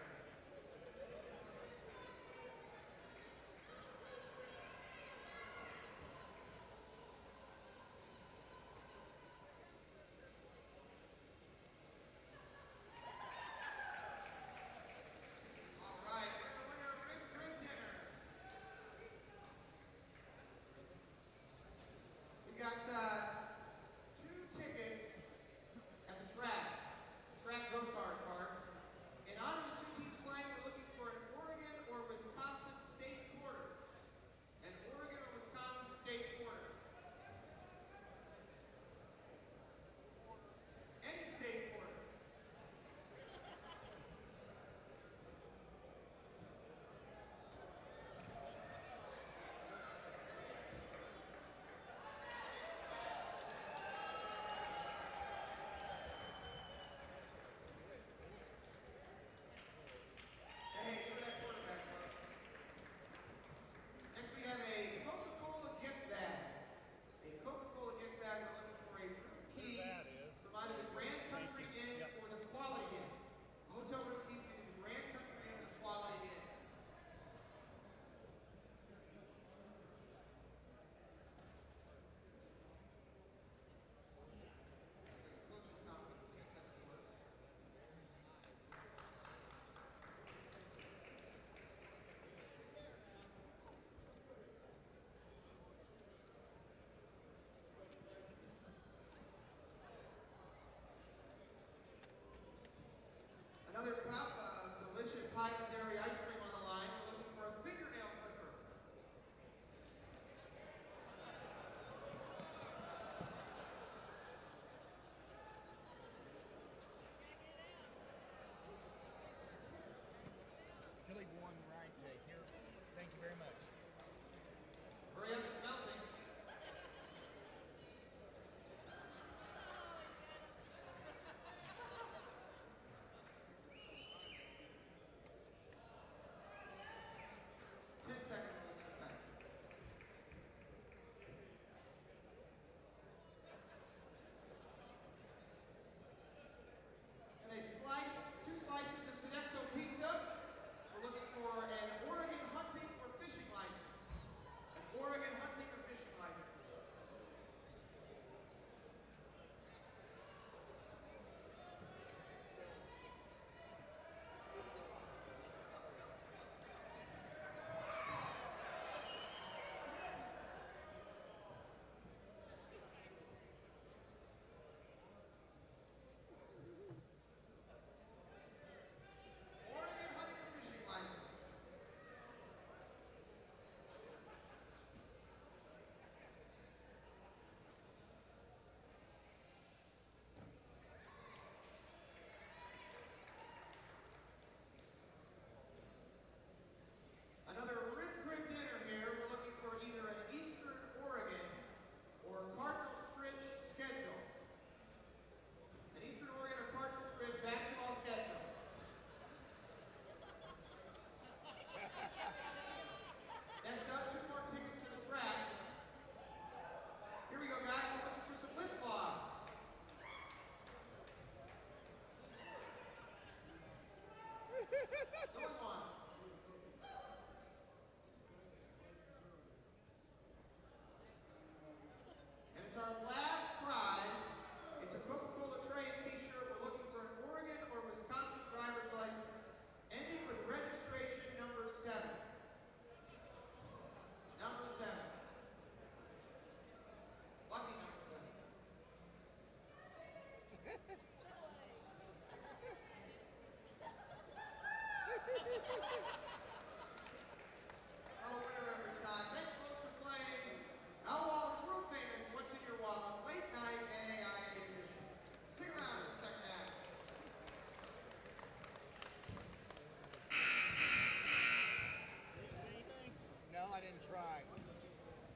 I didn't try.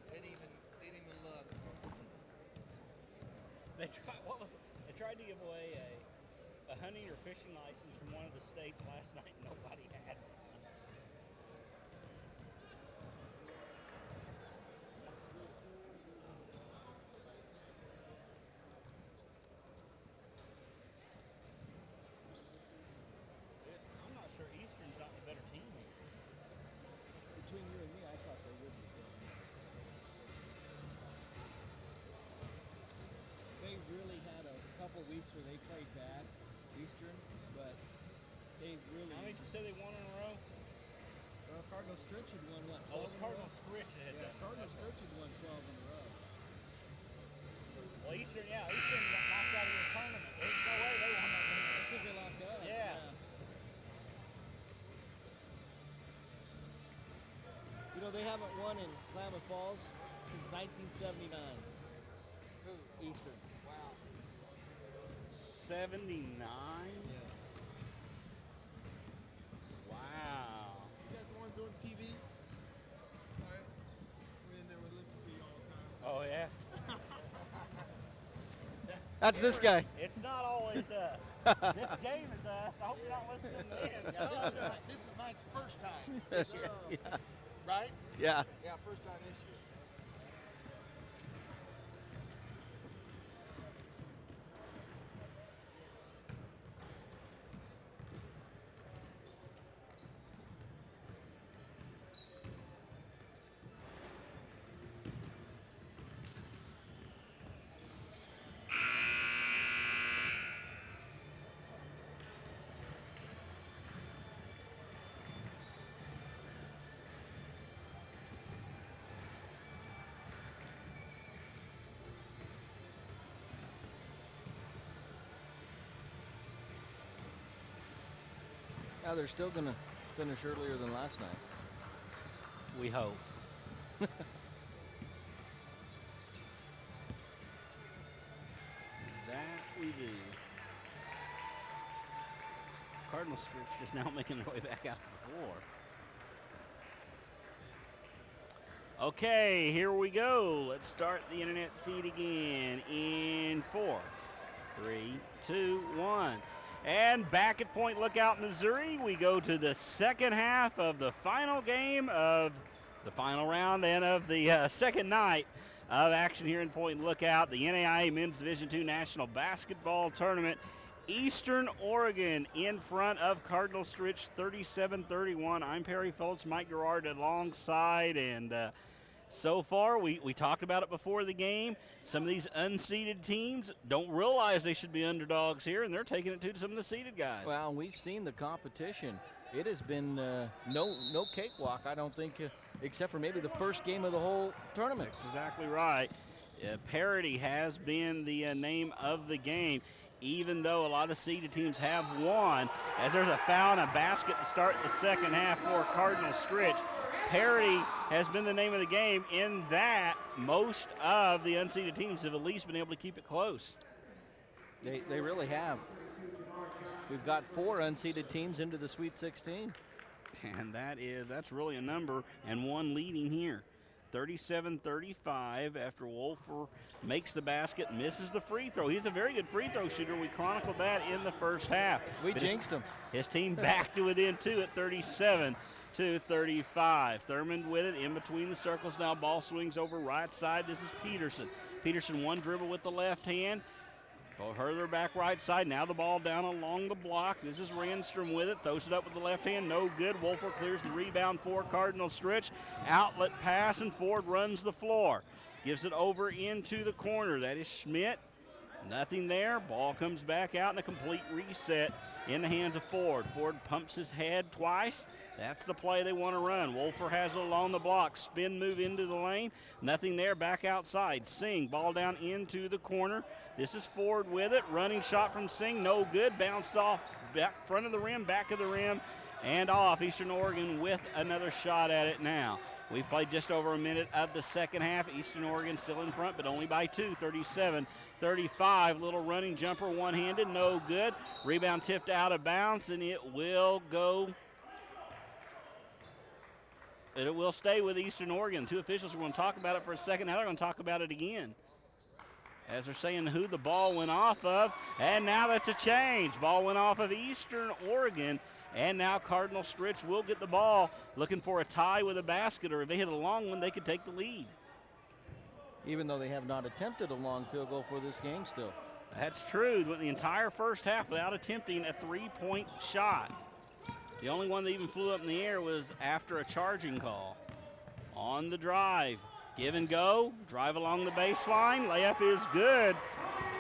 Didn't even look. They tried to give away a hunting or fishing license from one of the states last night. Nobody had it. I'm not sure Eastern's not the better team. Between you and me, I thought they would be. They really had a couple weeks where they played bad, Eastern, but they really. How many did you say they won in a row? Cardinal Stritch had won what? Oh, it was 12 in a Cardinal row? Stritch that had Yeah, that. Cardinal Stritch had won 12 in a row. Well, Eastern got knocked out of the tournament. There's no way they won that game. That's because they lost to us. Yeah. You know, they haven't won in Klamath Falls since 1979. Who? Eastern. Wow. 79? Wow. You guys the ones doing TV? Alright. We're in there, we listen to you all the time. Oh, yeah? That's this guy. It's not always us. This game is us. I hope you're not listening to him. Yeah, this is Mike's first time this year. Right? Yeah. Yeah, first time this year. Now they're still going to finish earlier than last night. We hope. That we do. Cardinal Stritch just now making their way back out to the floor. Okay, here we go. Let's start the internet feed again in 4, 3, 2, 1. And back at Point Lookout, Missouri, we go to the second half of the final game of the final round and of the second night of action here in Point Lookout, the NAIA Men's Division II National Basketball Tournament. Eastern Oregon in front of Cardinal Stritch 37-31. I'm Perry Phillips, Mike Gerard alongside, and so far, we talked about it before the game. Some of these unseeded teams don't realize they should be underdogs here, and they're taking it to some of the seeded guys. Well, we've seen the competition. It has been no cakewalk, I don't think, except for maybe the first game of the whole tournament. That's exactly right. Parity has been the name of the game, even though a lot of seeded teams have won. As there's a foul and a basket to start the second half for Cardinal Stritch. Parity has been the name of the game in that most of the unseeded teams have at least been able to keep it close. They really have. We've got 4 unseeded teams into the Sweet 16. And that's really a number, and one leading here. 37-35 after Wolfer makes the basket, misses the free throw. He's a very good free throw shooter. We chronicled that in the first half. We But jinxed him. His team back to within 2 at 37-35. Thurmond with it in between the circles now. Ball swings over right side. This is Peterson. Peterson one dribble with the left hand. Further back right side. Now the ball down along the block. This is Randstrom with it. Throws it up with the left hand. No good. Wolfer clears the rebound for Cardinal Stritch. Outlet pass, and Ford runs the floor. Gives it over into the corner. That is Schmidt. Nothing there. Ball comes back out in a complete reset in the hands of Ford. Ford pumps his head twice. That's the play they want to run. Wolfer has it along the block. Spin move into the lane. Nothing there. Back outside. Singh. Ball down into the corner. This is Ford with it. Running shot from Singh. No good. Bounced off back front of the rim, back of the rim, and off. Eastern Oregon with another shot at it now. We've played just over a minute of the second half. Eastern Oregon still in front, but only by 2, 37-35. Little running jumper, one-handed, no good. Rebound tipped out of bounds, and it will go It will stay with Eastern Oregon. Two officials are going to talk about it for a second. Now they're going to talk about it again, as they're saying who the ball went off of. And now that's a change. Ball went off of Eastern Oregon. And now Cardinal Stritch will get the ball, looking for a tie with a basket, or if they hit a long one, they could take the lead. Even though they have not attempted a long field goal for this game still. That's true. Went the entire first half without attempting a three-point shot. The only one that even flew up in the air was after a charging call. On the drive, give and go, drive along the baseline, layup is good.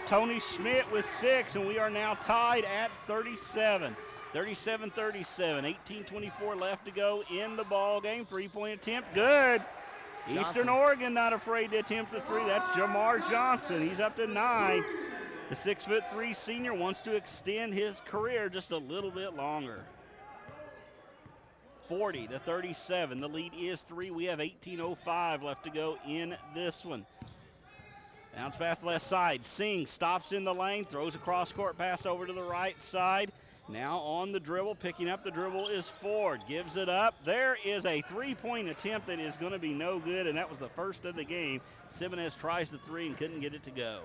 Tony Schmidt with 6, and we are now tied at 37. 37-37, 18:24 left to go in the ball game. Three-point attempt, good. Johnson. Eastern Oregon not afraid to attempt a three. That's Jamar Johnson. He's up to 9. The 6'3" senior wants to extend his career just a little bit longer. 40-37. The lead is 3. We have 18:05 left to go in this one. Bounce pass left side. Singh stops in the lane, throws a cross-court pass over to the right side. Now on the dribble, picking up the dribble is Ford. Gives it up. There is a three-point attempt that is going to be no good, and that was the first of the game. Simonez tries the three and couldn't get it to go.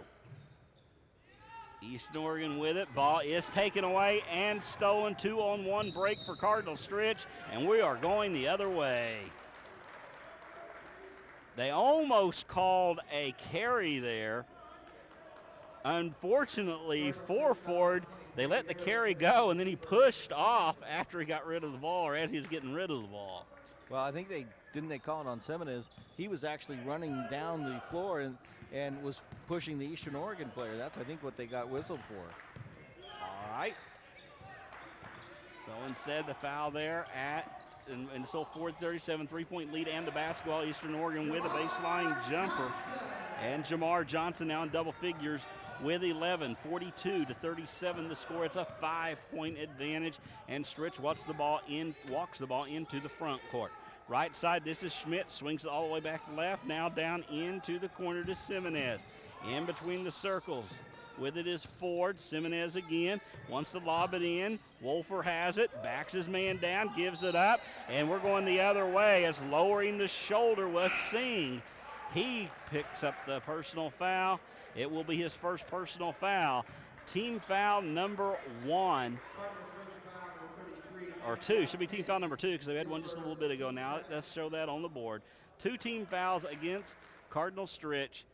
Eastern Oregon with it. Ball is taken away and stolen. 2-on-1 break for Cardinal Stritch, and we are going the other way. They almost called a carry there. Unfortunately for Ford, they let the carry go, and then he pushed off after he got rid of the ball, or as he was getting rid of the ball. Well, I think they call it on Simonez. He was actually running down the floor and was pushing the Eastern Oregon player. That's, I think, what they got whistled for. All right. So instead, the foul there and so Ford 37, three-point lead and the basketball. Eastern Oregon with a baseline jumper. And Jamar Johnson now in double figures with 11, 42-37 the score. It's a 5-point advantage, and Stritch walks the ball into the front court. Right side, this is Schmidt, swings it all the way back left, now down into the corner to Simonez. In between the circles, with it is Ford. Simonez again, wants to lob it in. Wolfer has it, backs his man down, gives it up, and we're going the other way as lowering the shoulder was Singh. He picks up the personal foul. It will be his first personal foul. Team foul number 1. Or 2, should be team foul number 2 because they had one just a little bit ago now. Let's show that on the board. 2 team fouls against Cardinal Stritch.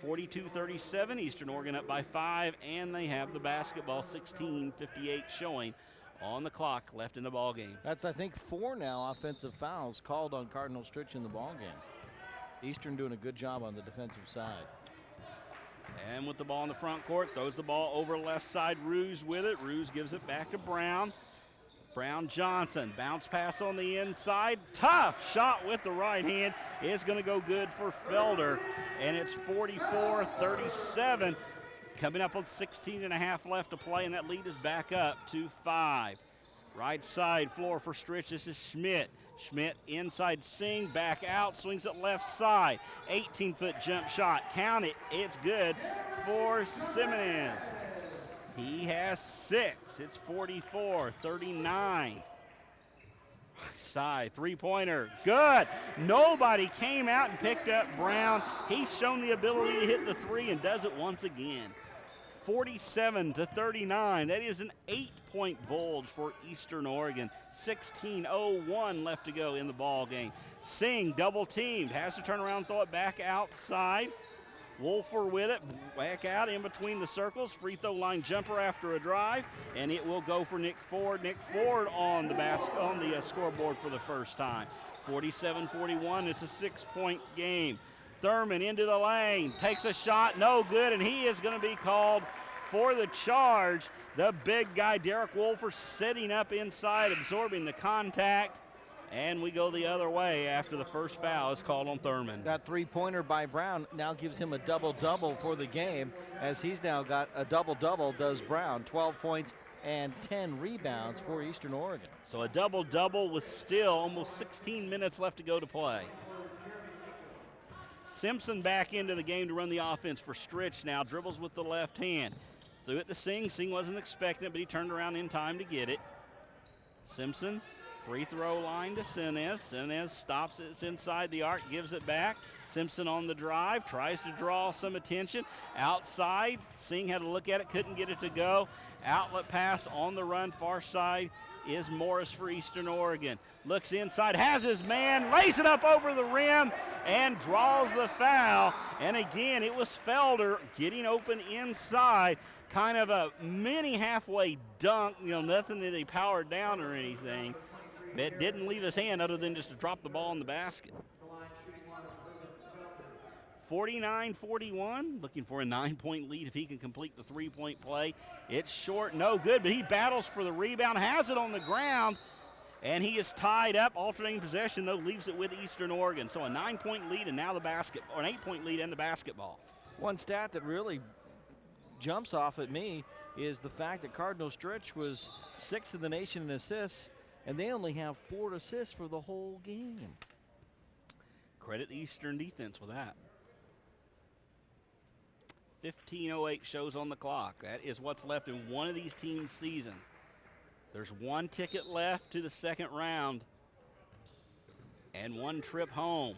42-37, Eastern Oregon up by 5, and they have the basketball. 16:58 showing on the clock left in the ball game. That's, I think, 4 now offensive fouls called on Cardinal Stritch in the ball game. Eastern doing a good job on the defensive side. And with the ball in the front court, throws the ball over left side. Ruse with it. Ruse gives it back to Brown. Brown Johnson, bounce pass on the inside. Tough shot with the right hand. Is going to go good for Felder. And it's 44-37. Coming up on 16 and a half left to play, and that lead is back up to 5. Right side floor for Stritch. This is Schmidt. Schmidt inside Singh, back out, swings it left side. 18-foot jump shot. Count it. It's good for Simonez. He has 6. It's 44-39. Side three-pointer. Good. Nobody came out and picked up Brown. He's shown the ability to hit the three and does it once again. 47-39. That is an 8-point bulge for Eastern Oregon. 16:01 left to go in the ball game. Singh double teamed. Has to turn around and throw it back outside. Wolfer with it, back out in between the circles. Free throw line jumper after a drive, and it will go for Nick Ford. Nick Ford on the scoreboard for the first time. 47-41, it's a 6-point game. Thurman into the lane, takes a shot, no good, and he is going to be called for the charge. The big guy, Derek Wolfer, sitting up inside, absorbing the contact. And we go the other way after the first foul is called on Thurman. That three-pointer by Brown now gives him a double-double for the game, as he's now got a double-double, does Brown. 12 points and 10 rebounds for Eastern Oregon. So a double-double with still almost 16 minutes left to go to play. Simpson back into the game to run the offense for Stritch now. Dribbles with the left hand. Threw it to Singh. Singh wasn't expecting it, but he turned around in time to get it. Simpson Free throw line to Sinez. Sinez stops it. It's inside the arc, gives it back. Simpson on the drive, tries to draw some attention. Outside, Singh had to look at it, couldn't get it to go. Outlet pass on the run, far side is Morris for Eastern Oregon. Looks inside, has his man, lays it up over the rim, and draws the foul. And again, it was Felder getting open inside. Kind of a mini halfway dunk, nothing that he powered down or anything. It didn't leave his hand other than just to drop the ball in the basket. 49-41, looking for a 9-point lead if he can complete the three-point play. It's short, no good, but he battles for the rebound, has it on the ground, and he is tied up. Alternating possession, though, leaves it with Eastern Oregon. So a 9-point lead and now the or an 8-point lead and the basketball. One stat that really jumps off at me is the fact that Cardinal Stritch was 6th in the nation in assists, and they only have 4 assists for the whole game. Credit the Eastern defense with that. 15:08 shows on the clock. That is what's left in one of these teams' season. There's one ticket left to the second round and one trip home.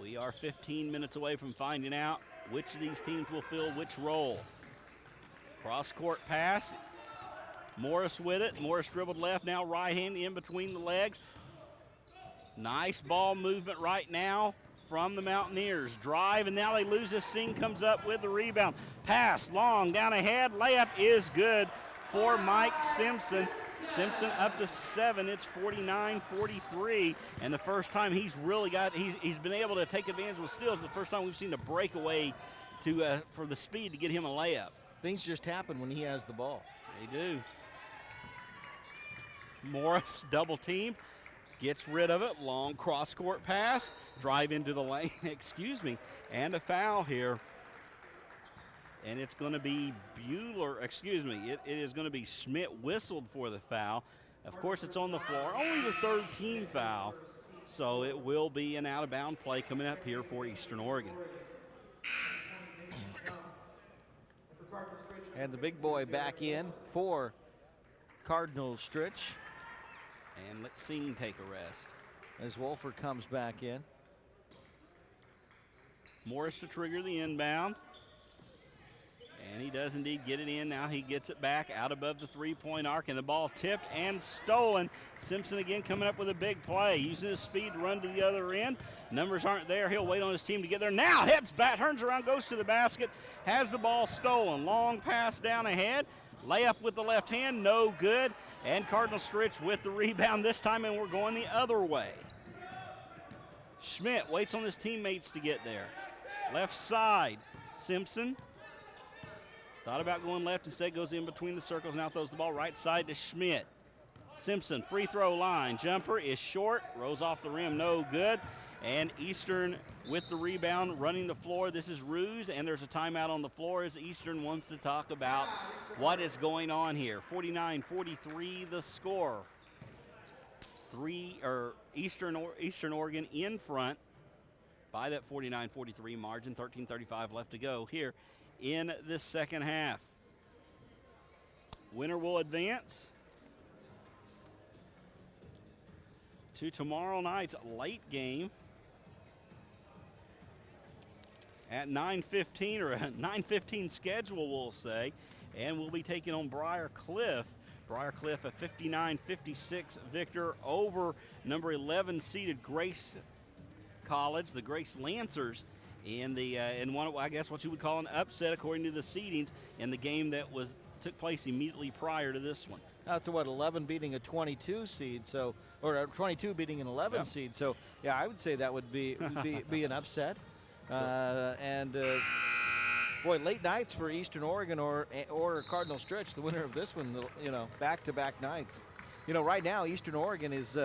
We are 15 minutes away from finding out which of these teams will fill which role. Cross-court pass. Morris with it. Morris dribbled left, now right hand in between the legs. Nice ball movement right now from the Mountaineers. Drive, and now they lose this. Singh comes up with the rebound. Pass, long, down ahead. Layup is good for Mike Simpson. Simpson up to 7. It's 49-43. And the first time he's really he's been able to take advantage with steals. The first time we've seen a breakaway for the speed to get him a layup. Things just happen when he has the ball. They do. Morris double teamed. Gets rid of it, long cross-court pass, drive into the lane, and a foul here. And it's going to be it is going to be Schmidt whistled for the foul. Of course, it's on the floor, only the 3rd team foul, so it will be an out-of-bound play coming up here for Eastern Oregon. And the big boy back in for Cardinal Stritch. And let's Singh take a rest. As Wolford comes back in. Morris to trigger the inbound. And he does indeed get it in. Now he gets it back out above the three-point arc, and the ball tipped and stolen. Simpson again coming up with a big play, using his speed to run to the other end. Numbers aren't there. He'll wait on his team to get there. Now heads back, turns around, goes to the basket, has the ball stolen. Long pass down ahead. Layup with the left hand, no good. And Cardinal Stritch with the rebound this time, and we're going the other way. Schmidt waits on his teammates to get there. Left side, Simpson. Thought about going left, instead goes in between the circles, now throws the ball right side to Schmidt. Simpson, free throw line, jumper is short, rolls off the rim, no good. And Eastern with the rebound, running the floor. This is Ruse, and there's a timeout on the floor as Eastern wants to talk about what is going on here. 49-43 the score. Eastern Oregon in front by that 49-43 margin. 13:35 left to go here in the second half. Winner will advance to tomorrow night's late game at 9:15, or a 9:15 schedule, we'll say, and we'll be taking on Briar Cliff. Briar Cliff, a 59-56 victor over number 11 seeded Grace College, the Grace Lancers, in one, I guess what you would call an upset according to the seedings in the game that took place immediately prior to this one. That's 11 beating a 22 seed, or a 22 beating an 11 seed. So yeah, I would say that would be an upset. Boy, late nights for Eastern Oregon or Cardinal Stritch, the winner of this one, back-to-back nights. Right now Eastern Oregon is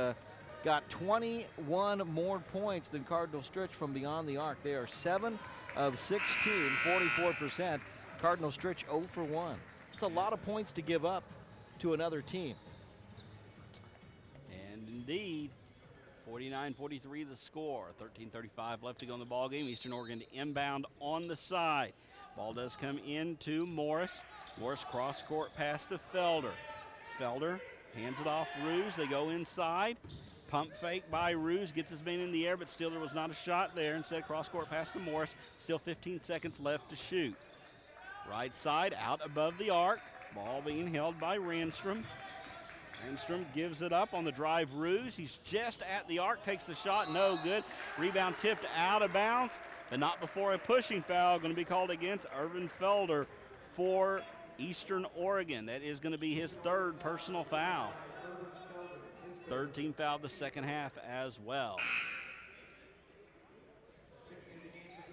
got 21 more points than Cardinal Stritch from beyond the arc. They are 7 of 16, 44%. Cardinal Stritch 0 for 1. It's a lot of points to give up to another team. And indeed, 49-43 the score. 13:35 left to go in the ball game. Eastern Oregon to inbound on the side. Ball does come into Morris. Morris cross-court pass to Felder. Felder Hands it off Ruse. They go inside. Pump fake by Ruse. Gets his man in the air, but still there was not a shot there. Instead, cross-court pass to Morris. Still 15 seconds left to shoot. Right side out above the arc. Ball being held by Randstrom. Randstrom gives it up on the drive. Ruse. He's just at the arc. Takes the shot. No good. Rebound tipped out of bounds, but not before a pushing foul going to be called against Irvin Felder for Eastern Oregon. That is going to be his third personal foul. Third team foul of the second half as well.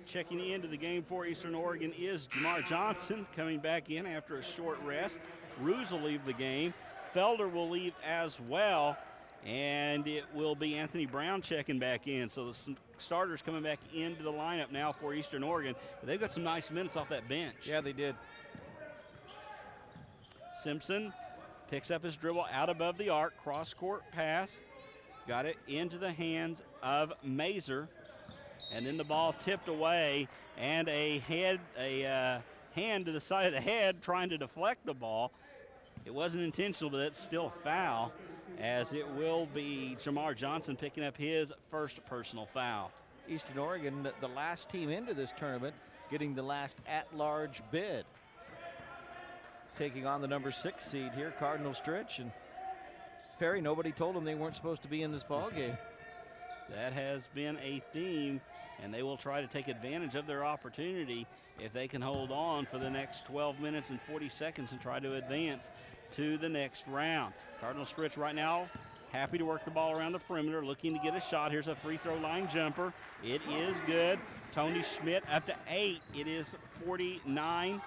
Checking into the game for Eastern Oregon is Jamar Johnson coming back in after a short rest. Ruse will leave the game. Felder will leave as well. And it will be Anthony Brown checking back in. So the starters coming back into the lineup now for Eastern Oregon. But they've got some nice minutes off that bench. Yeah, they did. Simpson picks up his dribble out above the arc. Cross-court pass. Got it into the hands of Mazer. And then the ball tipped away. And a hand to the side of the head trying to deflect the ball. It wasn't intentional, but it's still a foul, as it will be Jamar Johnson picking up his first personal foul. Eastern Oregon, the last team into this tournament, getting the last at-large bid. Taking on the number 6 seed here, Cardinal Stritch. And Perry, nobody told them they weren't supposed to be in this ball game. That has been a theme, and they will try to take advantage of their opportunity if they can hold on for the next 12 minutes and 40 seconds and try to advance to the next round. Cardinal Stritch right now happy to work the ball around the perimeter, looking to get a shot. Here's a free throw line jumper. It is good. Tony Schmidt up to 8. It is 49-45.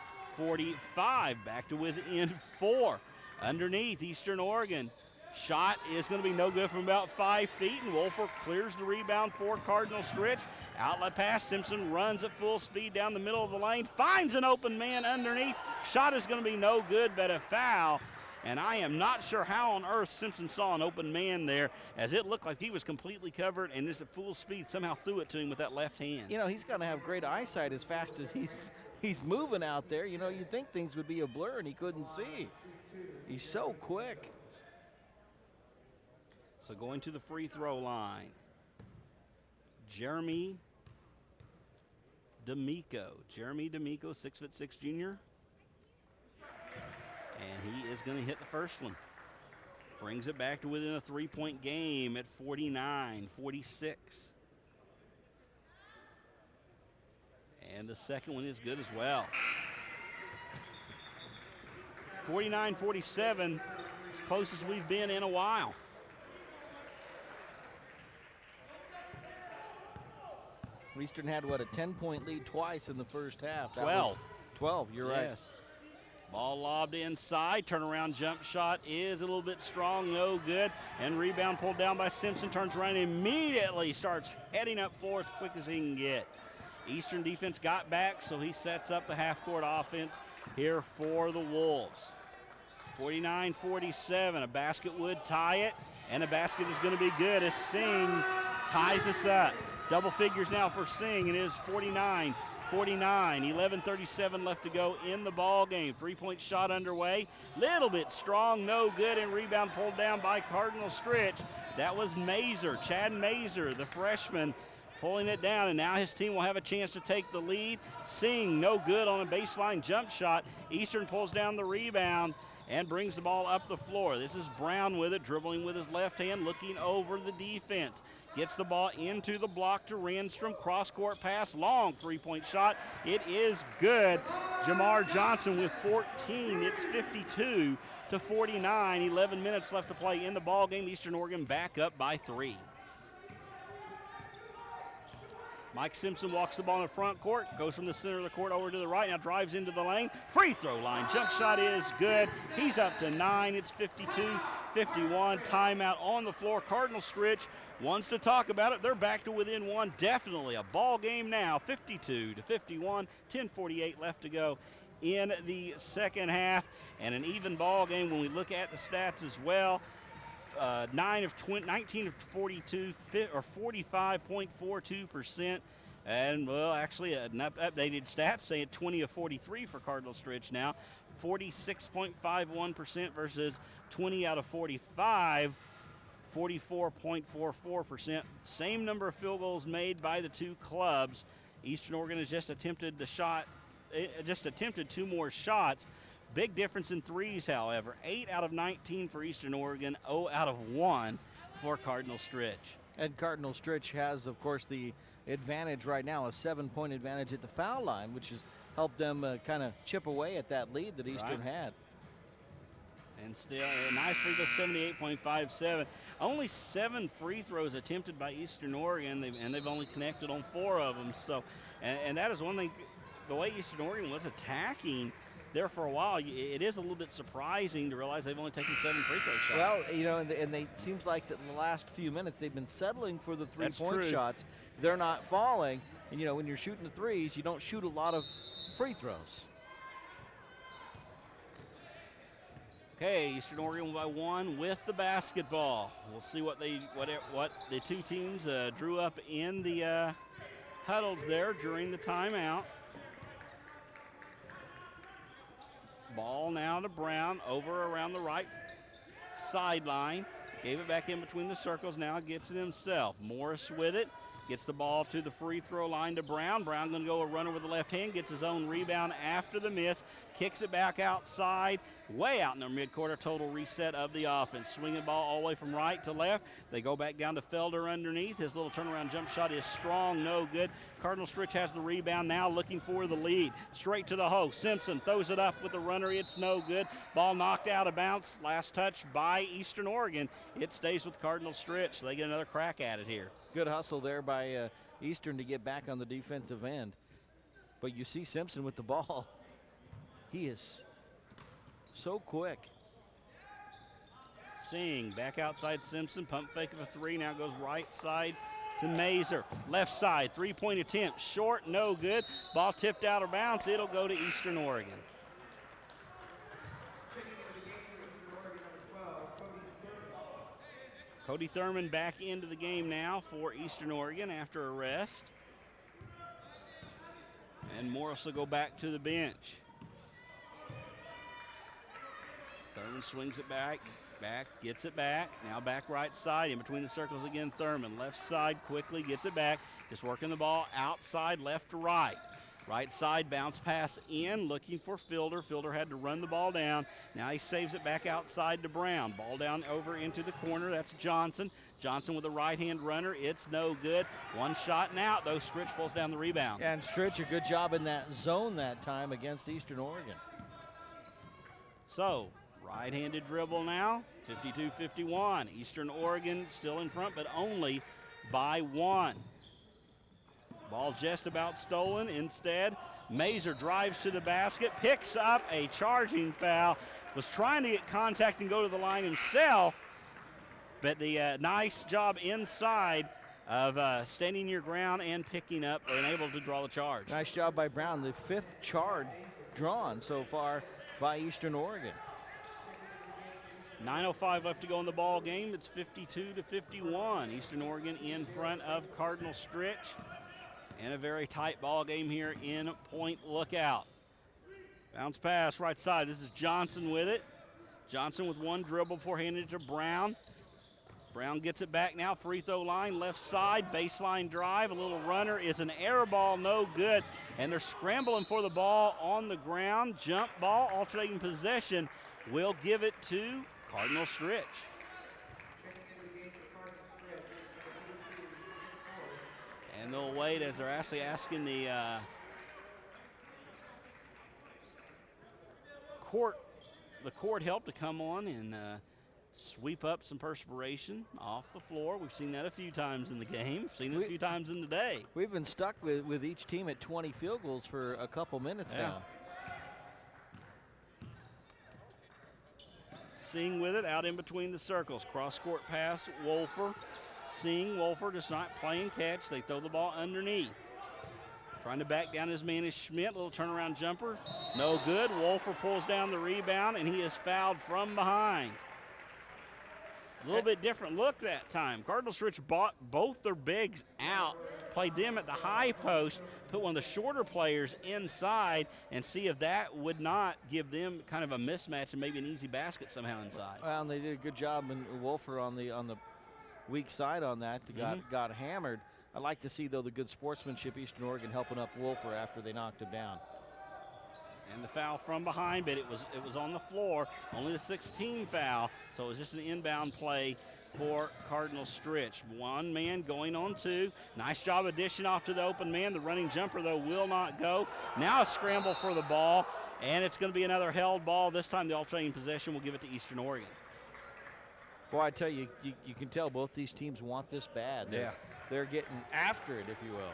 Back to within 4. Underneath, Eastern Oregon. Shot is going to be no good from about 5 feet, and Wolfer clears the rebound for Cardinal Stritch. Outlet pass, Simpson runs at full speed down the middle of the lane, finds an open man underneath. Shot is going to be no good, but a foul. And I am not sure how on earth Simpson saw an open man there, as it looked like he was completely covered and just at full speed somehow threw it to him with that left hand. You know, he's going to have great eyesight as fast as he's moving out there. You know, you'd think things would be a blur, and he couldn't see. He's so quick. So going to the free throw line, Jeremy D'Amico. Jeremy D'Amico, 6'6" junior. And he is going to hit the first one. Brings it back to within a 3-point game at 49-46. And the second one is good as well. 49-47, as close as we've been in a while. Eastern had, what, a 10-point lead twice in the first half. 12. 12, you're right. Yes. Ball lobbed inside. Turnaround jump shot is a little bit strong, no good. And rebound pulled down by Simpson. Turns around and immediately starts heading up floor as quick as he can get. Eastern defense got back, so he sets up the half-court offense here for the Wolves. 49-47. A basket would tie it, and a basket is going to be good as Singh ties us up. Double figures now for Singh. It is 49-49. 11:37 left to go in the ball game. 3-point shot underway. Little bit strong, no good, and rebound pulled down by Cardinal Stritch. That was Mazer, Chad Mazer, the freshman, pulling it down, and now his team will have a chance to take the lead. Singh, no good on a baseline jump shot. Eastern pulls down the rebound and brings the ball up the floor. This is Brown with it, dribbling with his left hand, looking over the defense. Gets the ball into the block to Randstrom. Cross-court pass, long 3-point shot. It is good. Jamar Johnson with 14. It's 52-49. 11 minutes left to play in the ball game. Eastern Oregon back up by 3. Mike Simpson walks the ball in the front court, goes from the center of the court over to the right, now drives into the lane. Free throw line, jump shot is good. He's up to 9. It's 52-51. Timeout on the floor. Cardinal Stritch wants to talk about it. They're back to within 1. Definitely a ball game now. 52-51. 10:48 left to go in the second half, and an even ball game when we look at the stats as well. 19 of 42, or 45.42%. And, well, actually, an updated stats say 20 of 43 for Cardinal Stritch now. 46.51% versus 20 out of 45, 44.44%. Same number of field goals made by the two clubs. Eastern Oregon has just attempted 2 more shots. Big difference in threes, however. 8 out of 19 for Eastern Oregon, 0 out of 1 for Cardinal Stritch. And Cardinal Stritch has, of course, the advantage right now, a 7-point advantage at the foul line, which has helped them kind of chip away at that lead that Eastern had. And still a nice free throw, 78.57. Only 7 free throws attempted by Eastern Oregon, and they've only connected on 4 of them. So, and that is one thing, the way Eastern Oregon was attacking there for a while, it is a little bit surprising to realize they've only taken 7 free throw shots. Well, you know, and they seems like that in the last few minutes they've been settling for the three-point shots. They're not falling. And, you know, when you're shooting the threes, you don't shoot a lot of free throws. Okay, Eastern Oregon by 1 with the basketball. We'll see what the two teams drew up in the huddles there during the timeout. Ball now to Brown over around the right sideline. Gave it back in between the circles. Now gets it himself. Morris with it. Gets the ball to the free throw line to Brown. Brown going to go a runner with the left hand. Gets his own rebound after the miss. Kicks it back outside. Way out in their midcourt. A total reset of the offense. Swinging the ball all the way from right to left. They go back down to Felder underneath. His little turnaround jump shot is strong. No good. Cardinal Stritch has the rebound now, looking for the lead. Straight to the hole. Simpson throws it up with the runner. It's no good. Ball knocked out of bounds. Last touch by Eastern Oregon. It stays with Cardinal Stritch. They get another crack at it here. Good hustle there by Eastern to get back on the defensive end. But you see Simpson with the ball. He is so quick. Singh back outside Simpson. Pump fake of a 3. Now goes right side to Mazer. Left side. 3-point attempt. Short. No good. Ball tipped out of bounds. It'll go to Eastern Oregon. Cody Thurman back into the game now for Eastern Oregon after a rest. And Morris will go back to the bench. Thurman swings it back, gets it back. Now back right side, in between the circles again, Thurman. Left side, quickly gets it back. Just working the ball outside, left to right. Right side, bounce pass in, looking for Fielder. Fielder had to run the ball down. Now he saves it back outside to Brown. Ball down over into the corner. That's Johnson. Johnson with a right-hand runner. It's no good. One shot and out, though. Stritch pulls down the rebound. And Stritch, a good job in that zone that time against Eastern Oregon. So, right-handed dribble now, 52-51. Eastern Oregon still in front, but only by 1. Ball just about stolen. Instead, Mazer drives to the basket, picks up a charging foul, was trying to get contact and go to the line himself, but the nice job inside of standing your ground and picking up and able to draw the charge. Nice job by Brown, the 5th charge drawn so far by Eastern Oregon. 9:05 left to go in the ball game. It's 52-51. Eastern Oregon in front of Cardinal Stritch. And a very tight ball game here in Point Lookout. Bounce pass right side. This is Johnson with it. Johnson with one dribble before handing it to Brown. Brown gets it back now. Free throw line, left side, baseline drive. A little runner is an air ball, no good. And they're scrambling for the ball on the ground. Jump ball, alternating possession. Will give it to Cardinal Stritch. And they'll wait as they're actually asking the court help to come on and sweep up some perspiration off the floor. We've seen that a few times in the game. We've seen it a few times in the day. We've been stuck with each team at 20 field goals for a couple minutes now. Singh with it, out in between the circles. Cross-court pass, Wolfer. Singh, Wolfer just not playing catch. They throw the ball underneath. Trying to back down his man is Schmidt. Little turnaround jumper. No good. Wolfer pulls down the rebound, and he is fouled from behind. A little bit different look that time. Cardinal Stritch bought both their bigs out played them at the high post, put one of the shorter players inside, and see if that would not give them kind of a mismatch and maybe an easy basket somehow inside. Well, and they did a good job, and Wolfer on the weak side on that got hammered. I like to see, though, the good sportsmanship, Eastern Oregon helping up Wolfer after they knocked him down. And the foul from behind, but it was on the floor. Only the 16 foul, so it was just an inbound play for Cardinal Stritch. One man going on two. Nice job of dishing off to the open man. The running jumper, though, will not go. Now a scramble for the ball, and it's going to be another held ball. This time the alternating possession will give it to Eastern Oregon. Boy, I tell you, you can tell both these teams want this bad. They're getting after it, if you will.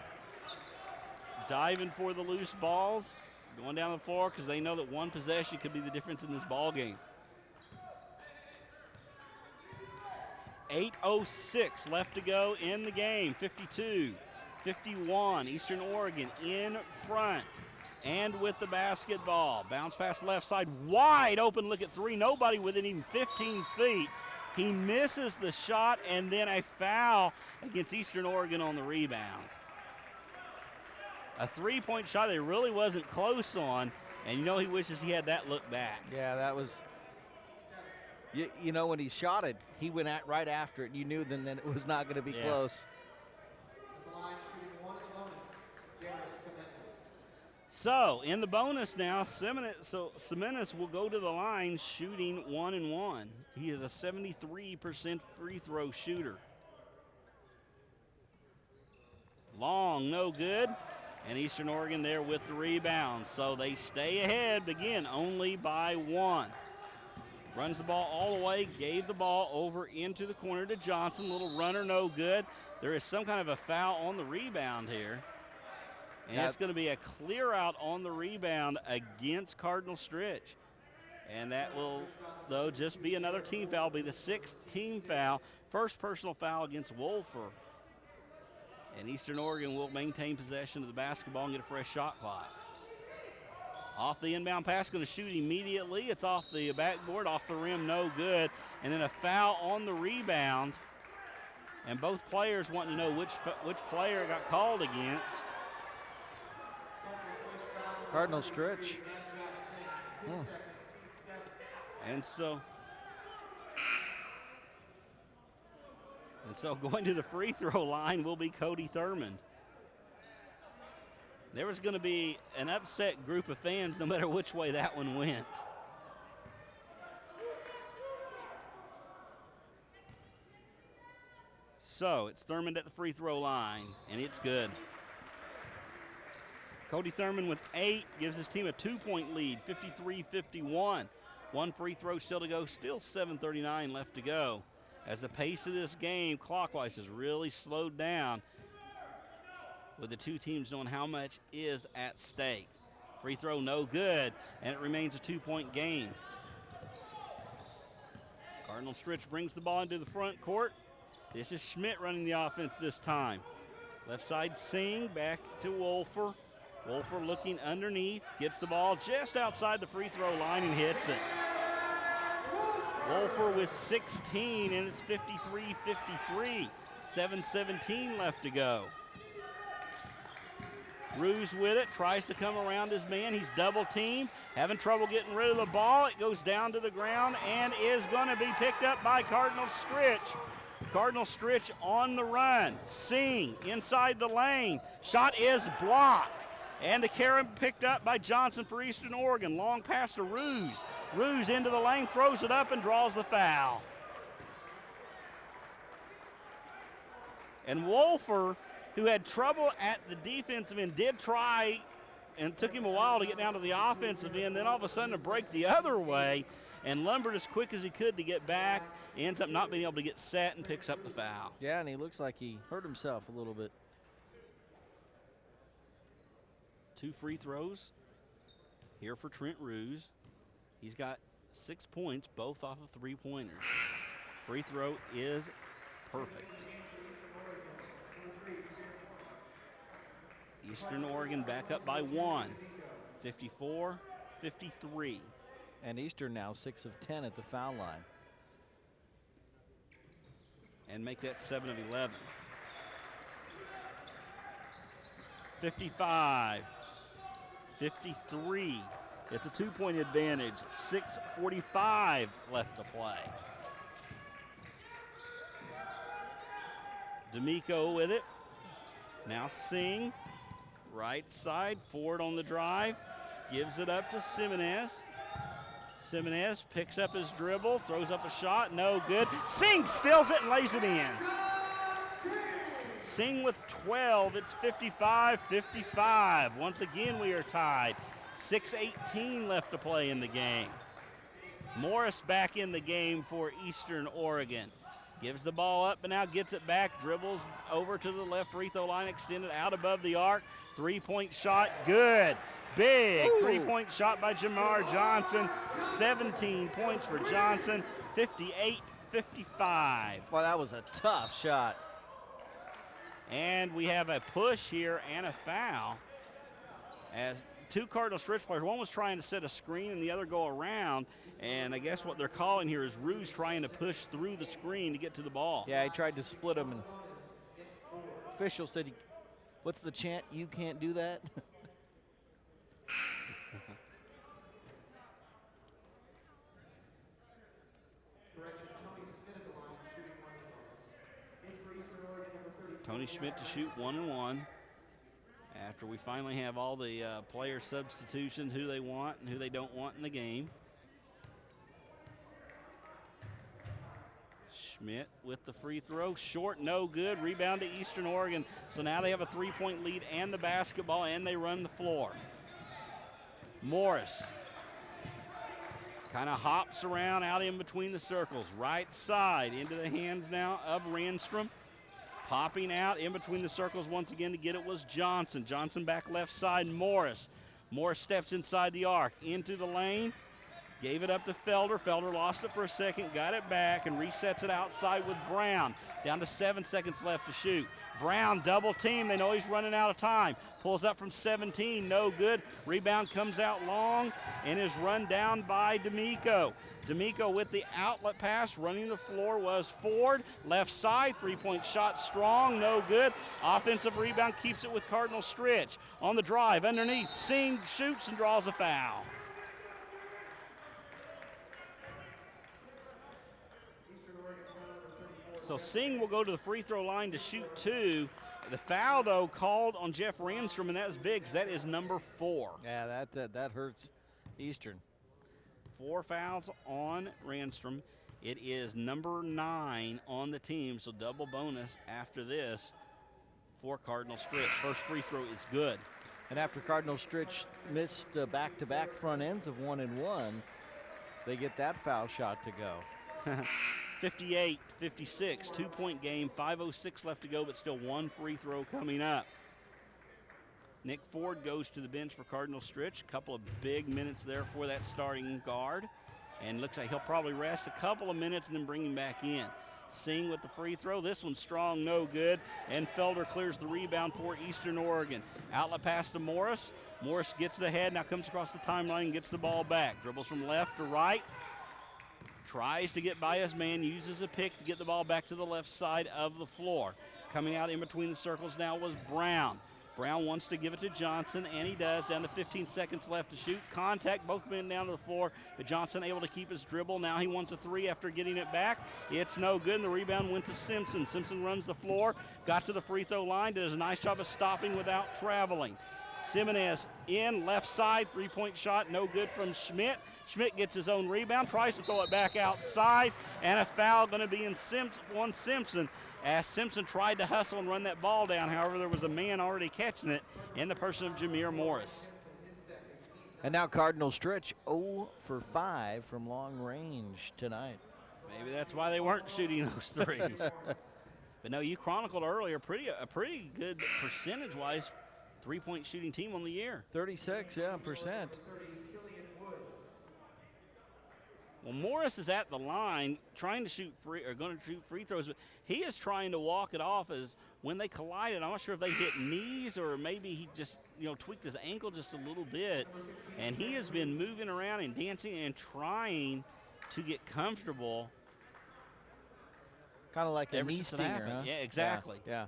Diving for the loose balls. Going down the floor because they know that one possession could be the difference in this ball game. 8:06 left to go in the game. 52-51. Eastern Oregon in front and with the basketball. Bounce pass left side. Wide open look at three. Nobody within even 15 feet. He misses the shot, and then a foul against Eastern Oregon on the rebound. A three-point shot they really wasn't close on, and you know he wishes he had that look back. Yeah, that was, you know, when he shot it, he went right after it. You knew then it was not going to be close. So, in the bonus now, Semenis will go to the line shooting 1-1. He is a 73% free throw shooter. Long, no good. And Eastern Oregon there with the rebound. So they stay ahead, again, only by one. Runs the ball all the way, gave the ball over into the corner to Johnson. Little runner, no good. There is some kind of a foul on the rebound here. And it's going to be a clear out on the rebound against Cardinal Stritch. And that will, though, just be another team foul, be the 6th team foul. First personal foul against Wolfer. And Eastern Oregon will maintain possession of the basketball and get a fresh shot clock. Off the inbound pass, going to shoot immediately. It's off the backboard, off the rim, no good. And then a foul on the rebound. And both players want to know which player got called against. Cardinal Stritch. And so going to the free throw line will be Cody Thurmond. There was going to be an upset group of fans no matter which way that one went. So it's Thurmond at the free throw line, and it's good. Cody Thurmond with 8 gives his team a 2-point lead, 53-51. One free throw still to go, still 7:39 left to go. As the pace of this game clockwise has really slowed down with the two teams knowing how much is at stake. Free throw no good, and it remains a 2-point game. Cardinal Stritch brings the ball into the front court. This is Schmidt running the offense this time. Left side Singh, back to Wolfer. Wolfer looking underneath, gets the ball just outside the free throw line and hits it. Wolfer with 16, and it's 53-53. 7:17 left to go. Ruse with it, tries to come around his man. He's double teamed, having trouble getting rid of the ball. It goes down to the ground and is going to be picked up by Cardinal Stritch. Cardinal Stritch on the run. Singh inside the lane. Shot is blocked. And the carry picked up by Johnson for Eastern Oregon. Long pass to Ruse. Ruse into the lane, throws it up and draws the foul. And Wolfer, who had trouble at the defensive end, did try, and it took him a while to get down to the offensive end. Then all of a sudden a break the other way, and lumbered as quick as he could to get back. He ends up not being able to get set and picks up the foul. Yeah, and he looks like he hurt himself a little bit. 2 free throws here for Trent Ruse. He's got 6 points, both off of 3-pointers. Free throw is perfect. Eastern Oregon back up by 1, 54-53. And Eastern now 6 of 10 at the foul line. And make that 7 of 11. 55, 53. It's a 2-point advantage. 6:45 left to play. D'Amico with it. Now Singh, right side, forward on the drive. Gives it up to Simonez. Simonez picks up his dribble, throws up a shot, no good. Singh steals it and lays it in. Singh with 12, it's 55-55. Once again, we are tied. 6:18 left to play in the game. Morris back in the game for Eastern Oregon. Gives the ball up and now gets it back, dribbles over to the left free throw line, extended out above the arc. 3-point shot, good. Big 3-point shot by Jamar Johnson. 17 points for Johnson, 58-55. Well, that was a tough shot. And we have a push here and a foul as two Cardinal Stritch players. One was trying to set a screen and the other go around. And I guess what they're calling here is Ruse trying to push through the screen to get to the ball. Yeah, he tried to split them, and official said, what's the chant? You can't do that? Tony Schmidt to shoot 1-1 after we finally have all the player substitutions, who they want and who they don't want in the game. Schmidt with the free throw, short, no good. Rebound to Eastern Oregon. So now they have a 3-point lead and the basketball, and they run the floor. Morris kind of hops around out in between the circles. Right side into the hands now of Randstrom. Popping out in between the circles once again to get it was Johnson. Johnson back left side, Morris. Morris steps inside the arc, into the lane. Gave it up to Felder. Felder lost it for a second, got it back, and resets it outside with Brown. Down to 7 seconds left to shoot. Brown double team. They know he's running out of time. Pulls up from 17, no good. Rebound comes out long and is run down by D'Amico. D'Amico with the outlet pass, running the floor was Ford. Left side, 3-point shot strong, no good. Offensive rebound keeps it with Cardinal Stritch. On the drive, underneath, Singh shoots and draws a foul. So Singh will go to the free throw line to shoot 2. The foul, though, called on Jeff Randstrom, and that was big because that is number 4. Yeah, that hurts Eastern. 4 fouls on Randstrom. It is number 9 on the team, so double bonus after this for Cardinal Stritch. First free throw is good. And after Cardinal Stritch missed back-to-back front ends of 1 and 1, they get that foul shot to go. 58-56, 2-point game, 5:06 left to go, but still 1 free throw coming up. Nick Ford goes to the bench for Cardinal Stritch. A couple of big minutes there for that starting guard. And looks like he'll probably rest a couple of minutes and then bring him back in. Singh with the free throw. This one's strong, no good. And Felder clears the rebound for Eastern Oregon. Outlet pass to Morris. Morris gets the head, now comes across the timeline and gets the ball back. Dribbles from left to right. Tries to get by his man, uses a pick to get the ball back to the left side of the floor. Coming out in between the circles now was Brown. Brown wants to give it to Johnson, and he does. Down to 15 seconds left to shoot. Contact, both men down to the floor, but Johnson able to keep his dribble. Now he wants a 3 after getting it back. It's no good, and the rebound went to Simpson. Simpson runs the floor, got to the free throw line, does a nice job of stopping without traveling. Simonez in, left side, 3-point shot, no good from Schmidt. Schmidt gets his own rebound, tries to throw it back outside, and a foul going to be on Simpson. As Simpson tried to hustle and run that ball down, however, there was a man already catching it in the person of Jameer Morris. And now Cardinal Stritch 0 for 5 from long range tonight. Maybe that's why they weren't shooting those threes. But no, you chronicled earlier, a pretty good percentage-wise 3-point shooting team on the year. 36%. Well, Morris is at the line trying to shoot going to shoot free throws, but he is trying to walk it off as when they collided. I'm not sure if they hit knees or maybe he just, tweaked his ankle just a little bit. And he has been moving around and dancing and trying to get comfortable. Kind of like a knee stinger, huh? Yeah, exactly. Yeah.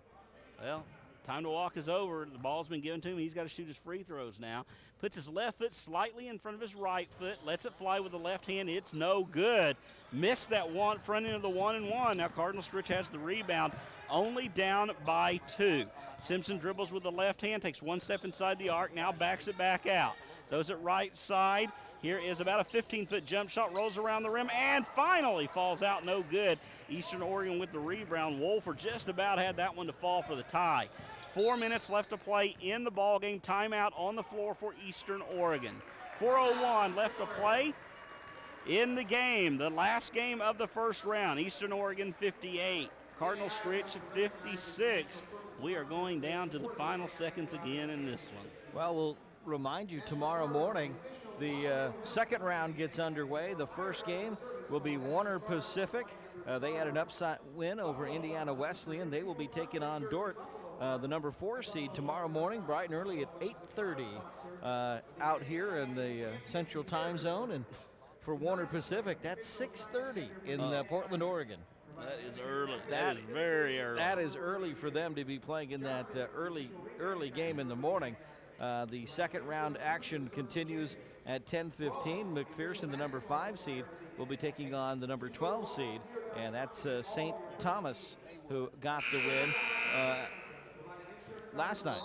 Well, time to walk is over. The ball's been given to him. He's got to shoot his free throws now. Puts his left foot slightly in front of his right foot, lets it fly with the left hand. It's no good. Missed that front end of the 1-and-1. Now Cardinal Stritch has the rebound, only down by 2. Simpson dribbles with the left hand, takes one step inside the arc, now backs it back out. Those at right side. Here is about a 15-foot jump shot, rolls around the rim, and finally falls out, no good. Eastern Oregon with the rebound. Wolfer just about had that one to fall for the tie. 4 minutes left to play in the ball game. Timeout on the floor for Eastern Oregon. 4:01 left to play in the game, the last game of the first round. Eastern Oregon 58, Cardinal Stritch 56. We are going down to the final seconds again in this one. Well, we'll remind you tomorrow morning the second round gets underway. The first game will be Warner Pacific. They had an upset win over Indiana Wesleyan. They will be taking on Dort, the number 4 seed, tomorrow morning, bright and early at 8:30 out here in the Central Time Zone. And for Warner Pacific, that's 6:30 in Portland, Oregon. That is early. That is very early. That is early for them to be playing in that early game in the morning. The second round action continues at 10:15. McPherson, the number 5 seed, will be taking on the number 12 seed, and that's St. Thomas, who got the win last night.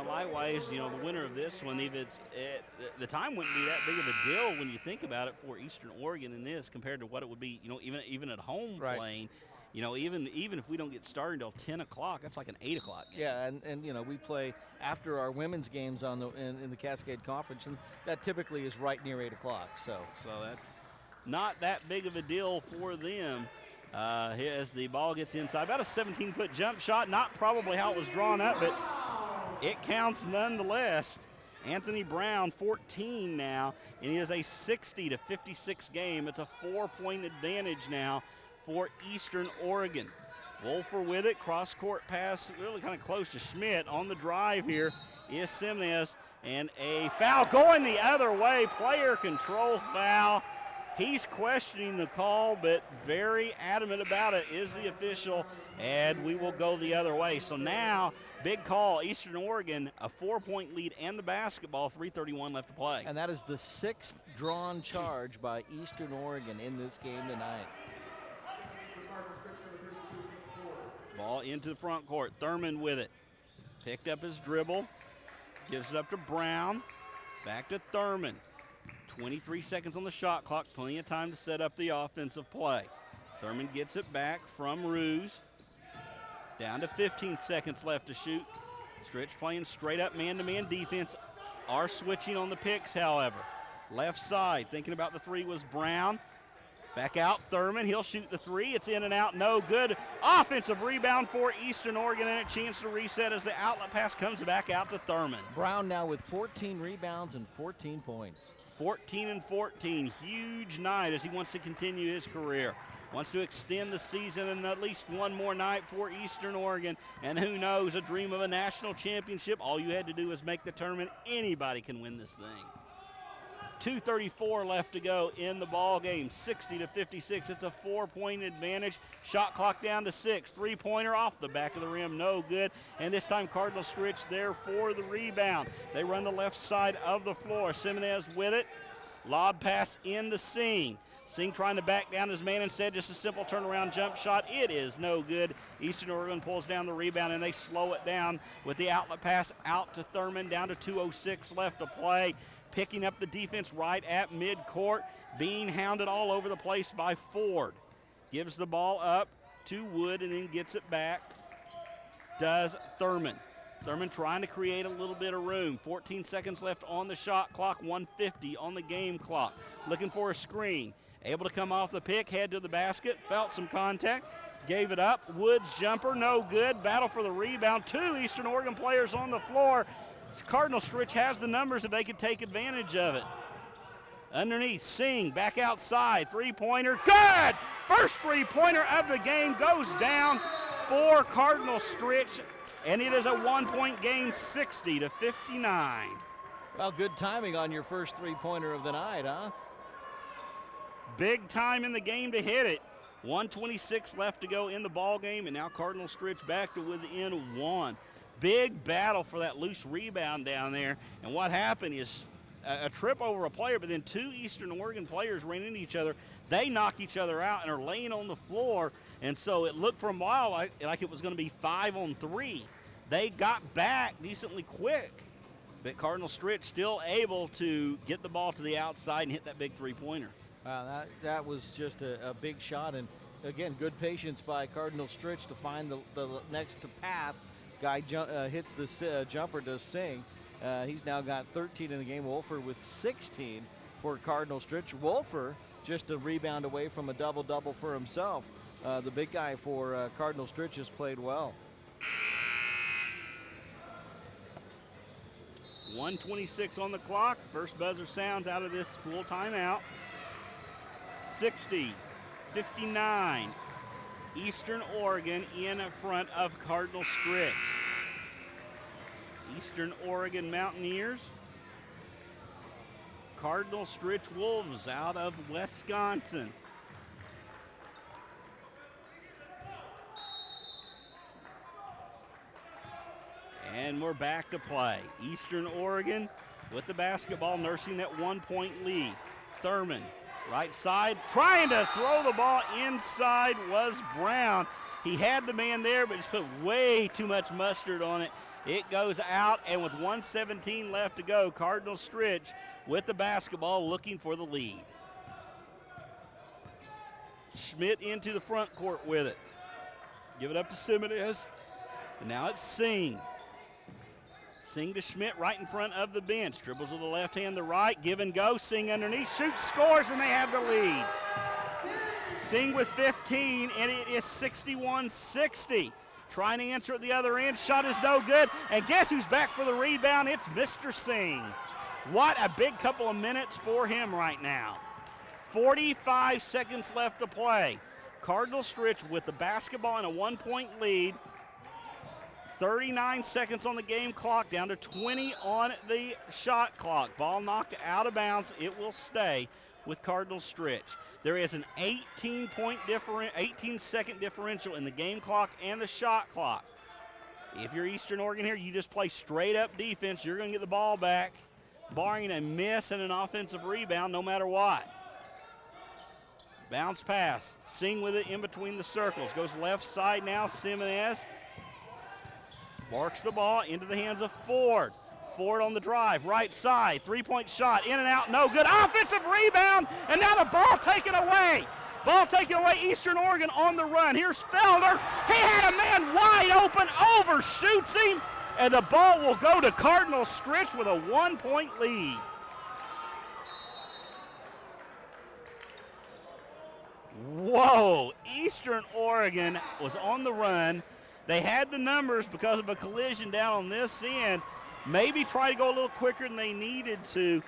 Likewise, the winner of this one, even the time wouldn't be that big of a deal when you think about it for Eastern Oregon in this compared to what it would be, even at home playing. Even if we don't get started until 10 o'clock, that's like an 8 o'clock game. Yeah, and we play after our women's games in the Cascade Conference, and that typically is right near 8 o'clock. So that's not that big of a deal for them. As the ball gets inside, about a 17-foot jump shot, not probably how it was drawn up, but it counts nonetheless. Anthony Brown, 14 now, and he has a 60-56 game. It's a 4-point advantage now for Eastern Oregon. Wolfer with it, cross-court pass, really kind of close to Schmidt. On the drive here is Simenez, and a foul going the other way, player control foul. He's questioning the call, but very adamant about it is the official, and we will go the other way. So now, big call, Eastern Oregon, a 4-point lead and the basketball, 3:31 left to play. And that is the 6th drawn charge by Eastern Oregon in this game tonight. Ball into the front court, Thurman with it. Picked up his dribble, gives it up to Brown, back to Thurman. 23 seconds on the shot clock, plenty of time to set up the offensive play. Thurman gets it back from Ruse. Down to 15 seconds left to shoot. Stritch playing straight up man-to-man defense. Are switching on the picks, however. Left side, thinking about the three was Brown. Back out Thurman, he'll shoot the three. It's in and out, no good. Offensive rebound for Eastern Oregon and a chance to reset as the outlet pass comes back out to Thurman. Brown now with 14 rebounds and 14 points. 14 and 14, huge night as he wants to continue his career. Wants to extend the season and at least one more night for Eastern Oregon. And who knows, a dream of a national championship. All you had to do was make the tournament. Anybody can win this thing. 2:34 left to go in the ball game, 60-56. It's a 4-point advantage. Shot clock down to 6. Three-pointer off the back of the rim, no good. And this time Cardinal Stritch there for the rebound. They run the left side of the floor. Simenez with it. Lob pass in to Singh. Singh trying to back down his man instead, just a simple turnaround jump shot. It is no good. Eastern Oregon pulls down the rebound and they slow it down with the outlet pass out to Thurman, down to 2:06 left to play. Picking up the defense right at midcourt, being hounded all over the place by Ford. Gives the ball up to Wood and then gets it back. Does Thurman. Thurman trying to create a little bit of room. 14 seconds left on the shot clock, 1:50 on the game clock. Looking for a screen. Able to come off the pick, head to the basket, felt some contact, gave it up. Wood's jumper, no good. Battle for the rebound. 2 Eastern Oregon players on the floor. Cardinal Stritch has the numbers if they could take advantage of it. Underneath, Singh back outside. Three-pointer, good! First three-pointer of the game goes down for Cardinal Stritch, and it is a 1-point game, 60-59. Well, good timing on your first three-pointer of the night, huh? big time in the game to hit it. 1:26 left to go in the ball game, and now Cardinal Stritch back to within 1. Big battle for that loose rebound down there, and what happened is a trip over a player, but then 2 Eastern Oregon players ran into each other. They knock each other out and are laying on the floor, and so it looked for a while like it was going to be 5-on-3. They got back decently quick, but Cardinal Stritch still able to get the ball to the outside and hit that big three-pointer. That was just a big shot, and again, good patience by Cardinal Stritch to find the next to pass. Guy hits the jumper to Singh. He's now got 13 in the game. Wolfer with 16 for Cardinal Stritch. Wolfer just a rebound away from a double-double for himself. The big guy for Cardinal Stritch has played well. 1:26 on the clock. First buzzer sounds out of this full timeout. 60-59. Eastern Oregon in front of Cardinal Stritch. Eastern Oregon Mountaineers. Cardinal Stritch Wolves out of Wisconsin. And we're back to play. Eastern Oregon with the basketball, nursing that 1-point lead. Thurman, right side, trying to throw the ball inside was Brown. He had the man there, but just put way too much mustard on it. It goes out, and with 1:17 left to go, Cardinal Stritch with the basketball looking for the lead. Schmidt into the front court with it. Give it up to Simonez. And now it's Singh. Singh to Schmidt right in front of the bench. Dribbles with the left hand, the right. Give and go. Singh underneath. Shoots, scores, and they have the lead. Singh with 15, and it is 61-60. Trying to answer at the other end. Shot is no good. And guess who's back for the rebound? It's Mr. Singh. What a big couple of minutes for him right now. 45 seconds left to play. Cardinal Stritch with the basketball and a 1-point lead. 39 seconds on the game clock, down to 20 on the shot clock. Ball knocked out of bounds. It will stay with Cardinal Stritch. There is an 18-second differential in the game clock and the shot clock. If you're Eastern Oregon here, you just play straight up defense. You're going to get the ball back, barring a miss and an offensive rebound, no matter what. Bounce pass. Singh with it in between the circles. Goes left side now. Simonez marks the ball into the hands of Ford. Ford on the drive, right side, three-point shot, in and out, no good. Offensive rebound, and now the ball taken away. Ball taken away, Eastern Oregon on the run. Here's Felder. He had a man wide open, overshoots him, and the ball will go to Cardinal Stritch with a 1-point lead. Whoa, Eastern Oregon was on the run. They had the numbers because of a collision down on this end. Maybe try to go a little quicker than they needed to.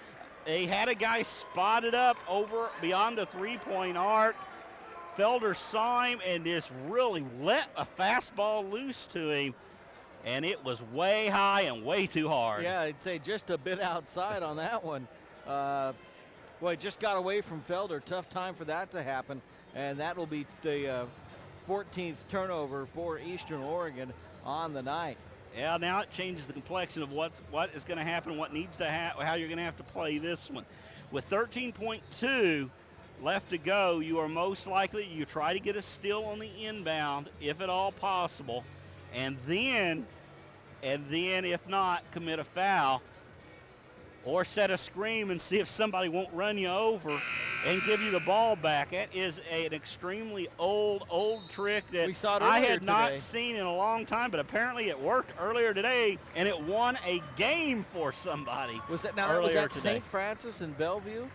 They had a guy spotted up over beyond the three-point arc. Felder saw him and just really let a fastball loose to him, and it was way high and way too hard. Yeah, I'd say just a bit outside on that one. Well, it just got away from Felder. Tough time for that to happen, and that will be the 14th turnover for Eastern Oregon on the night. Yeah, now it changes the complexion of what is going to happen, what needs to happen, how you're going to have to play this one. With 13.2 left to go, you are most likely, you try to get a steal on the inbound, if at all possible, and then if not, commit a foul or set a screen and see if somebody won't run you over and give you the ball back. That is an extremely old trick that we saw it I earlier had not today. seen in a long time, but apparently it worked earlier today, and it won a game for somebody. Was that today. St. Francis in Bellevue?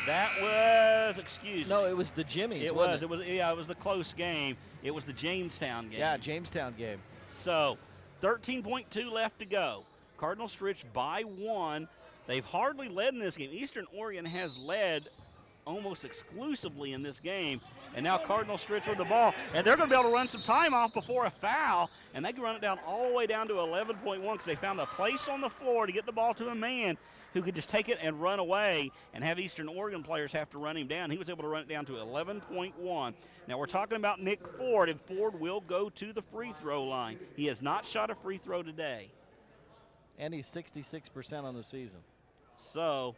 That was, excuse me. No, it was the Jimmy's. It wasn't was. It was the close game. It was the Jamestown game. Yeah, Jamestown game. So 13.2 left to go. Cardinal Stritch by 1. They've hardly led in this game. Eastern Oregon has led almost exclusively in this game. And now Cardinal Stritch with the ball. And they're going to be able to run some time off before a foul. And they can run it down all the way down to 11.1 because they found a place on the floor to get the ball to a man who could just take it and run away and have Eastern Oregon players have to run him down. He was able to run it down to 11.1. Now we're talking about Nick Ford, and Ford will go to the free throw line. He has not shot a free throw today. And he's 66% on the season. So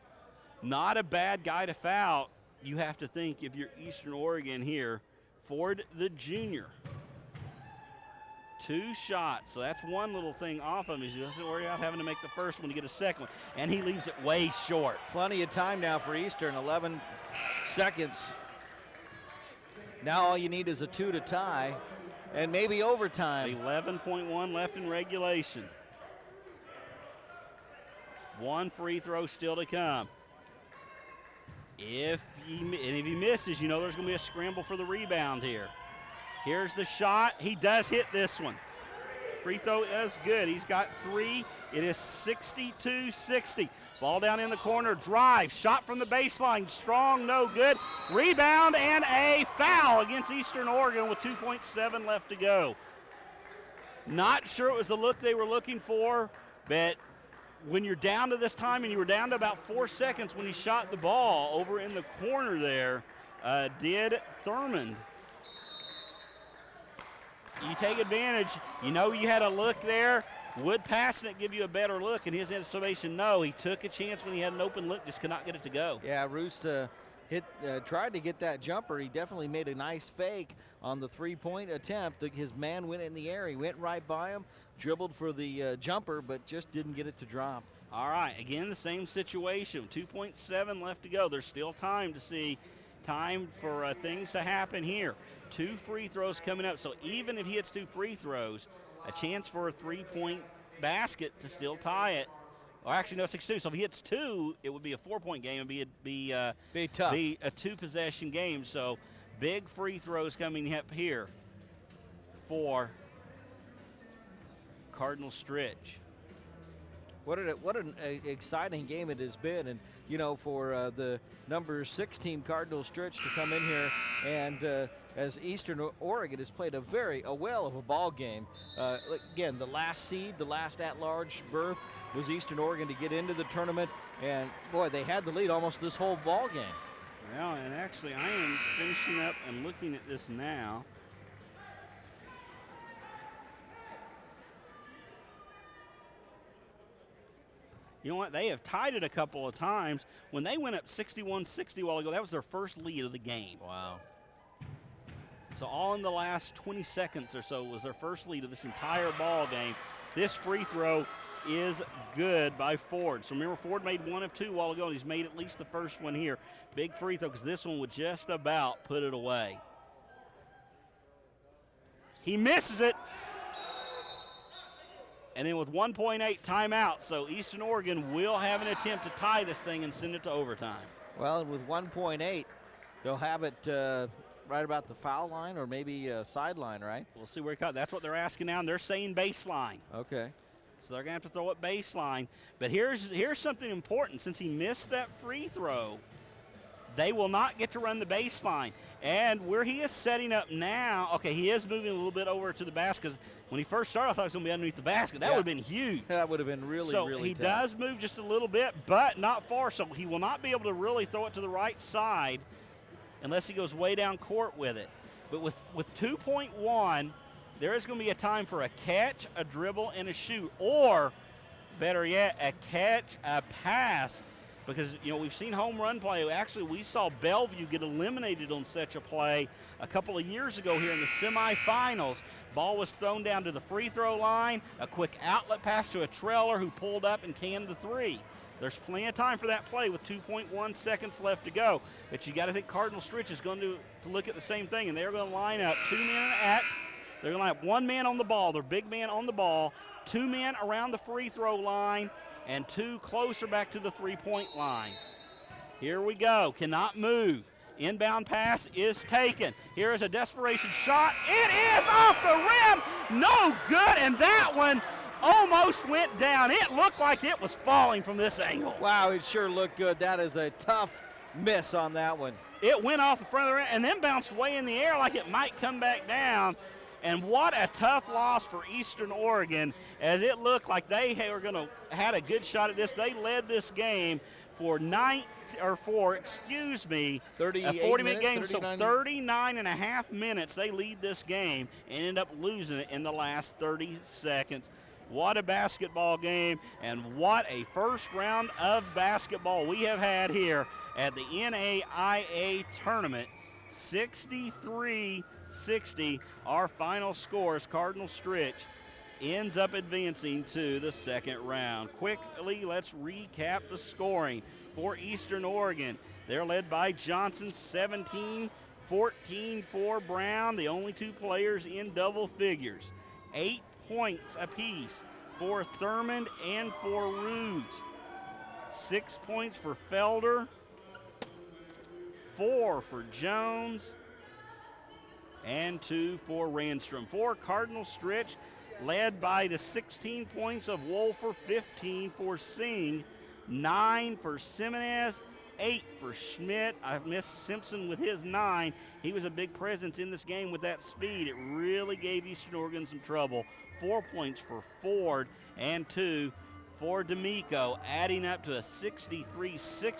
not a bad guy to foul. You have to think if you're Eastern Oregon here, Ford the junior. 2 shots, so that's one little thing off him. He doesn't worry about having to make the first one to get a second one, and he leaves it way short. Plenty of time now for Eastern, 11 seconds. Now all you need is a 2 to tie, and maybe overtime. 11.1 left in regulation. 1 free throw still to come. If he misses, you know there's going to be a scramble for the rebound here. Here's the shot. He does hit this one. Free throw is good. He's got 3. It is 62-60. Ball down in the corner. Drive. Shot from the baseline. Strong, no good. Rebound and a foul against Eastern Oregon with 2.7 left to go. Not sure it was the look they were looking for, but when you're down to this time, and you were down to about 4 seconds when he shot the ball over in the corner there, did Thurmond. You take advantage. You know you had a look there. Would passing it give you a better look? In his estimation, no. He took a chance when he had an open look, just could not get it to go. Yeah, Roos tried to get that jumper. He definitely made a nice fake on the three-point attempt. His man went in the air. He went right by him, dribbled for the jumper, but just didn't get it to drop. All right, again, the same situation. 2.7 left to go. There's still time for things to happen here. 2 free throws coming up. So even if he hits 2 free throws, a chance for a 3-point basket to still tie it. Or actually, no, 6-2. So if he hits 2, it would be a 4-point game. It would be tough. Be a 2-possession game. So big free throws coming up here for Cardinal Stritch. What an exciting game it has been, and you know, for the number 6 team Cardinal Stritch to come in here, and as Eastern Oregon has played a whale of a ball game. Again, the last seed, the last at-large berth was Eastern Oregon to get into the tournament, and boy, they had the lead almost this whole ball game. Well, and actually, I am finishing up and looking at this now. You know what? They have tied it a couple of times. When they went up 61-60 a while ago, that was their first lead of the game. Wow. So all in the last 20 seconds or so was their first lead of this entire ball game. This free throw is good by Ford. So remember, Ford made 1 of 2 a while ago, and he's made at least the first one here. Big free throw because this one would just about put it away. He misses it. And then with 1.8 timeout, so Eastern Oregon will have an attempt to tie this thing and send it to overtime. Well, with 1.8, they'll have it right about the foul line or maybe sideline, right? We'll see where it comes. That's what they're asking now, and they're saying baseline. Okay. So they're going to have to throw it baseline. But here's something important. Since he missed that free throw, they will not get to run the baseline. And where he is setting up now, okay, he is moving a little bit over to the basket because when he first started, I thought it was going to be underneath the basket. That would have been huge. That would have been really so really he tough. does move just a little bit, but not far. So he will not be able to really throw it to the right side unless he goes way down court with it. But with 2.1, there is going to be a time for a catch, a dribble, and a shoot. Or, better yet, a catch, a pass. Because, you know, we've seen home run play. Actually, we saw Bellevue get eliminated on such a play a couple of years ago here in the semifinals. Ball was thrown down to the free throw line, a quick outlet pass to a trailer who pulled up and canned the 3. There's plenty of time for that play with 2.1 seconds left to go. But you got to think Cardinal Stritch is going to look at the same thing, and they're going to line up 2 men they're going to line up 1 man on the ball, their big man on the ball, 2 men around the free throw line, and 2 closer back to the 3-point line. Here we go. Cannot move. Inbound pass is taken. Here is a desperation shot. It is off the rim. No good, and that one almost went down. It looked like it was falling from this angle. Wow, it sure looked good. That is a tough miss on that one. It went off the front of the rim and then bounced way in the air like it might come back down. And what a tough loss for Eastern Oregon, as it looked like they had a good shot at this. They led this game for 40-minute game, so 39 and a half minutes they lead this game and end up losing it in the last 30 seconds. What a basketball game, and what a first round of basketball we have had here at the NAIA tournament. 63-60, our final scores. Cardinal Stritch ends up advancing to the second round. Quickly, let's recap the scoring for Eastern Oregon. They're led by Johnson, 17, 14 for Brown, the only two players in double figures. 8 points apiece for Thurmond and for Ruse. 6 points for Felder, 4 for Jones, and 2 for Randstrom. For Cardinal Stritch, led by the 16 points of Wolfer, 15 for Singh, 9 for Simonez, 8 for Schmidt. I missed Simpson with his 9. He was a big presence in this game with that speed. It really gave Eastern Oregon some trouble. 4 points for Ford and 2 for D'Amico, adding up to a 63-60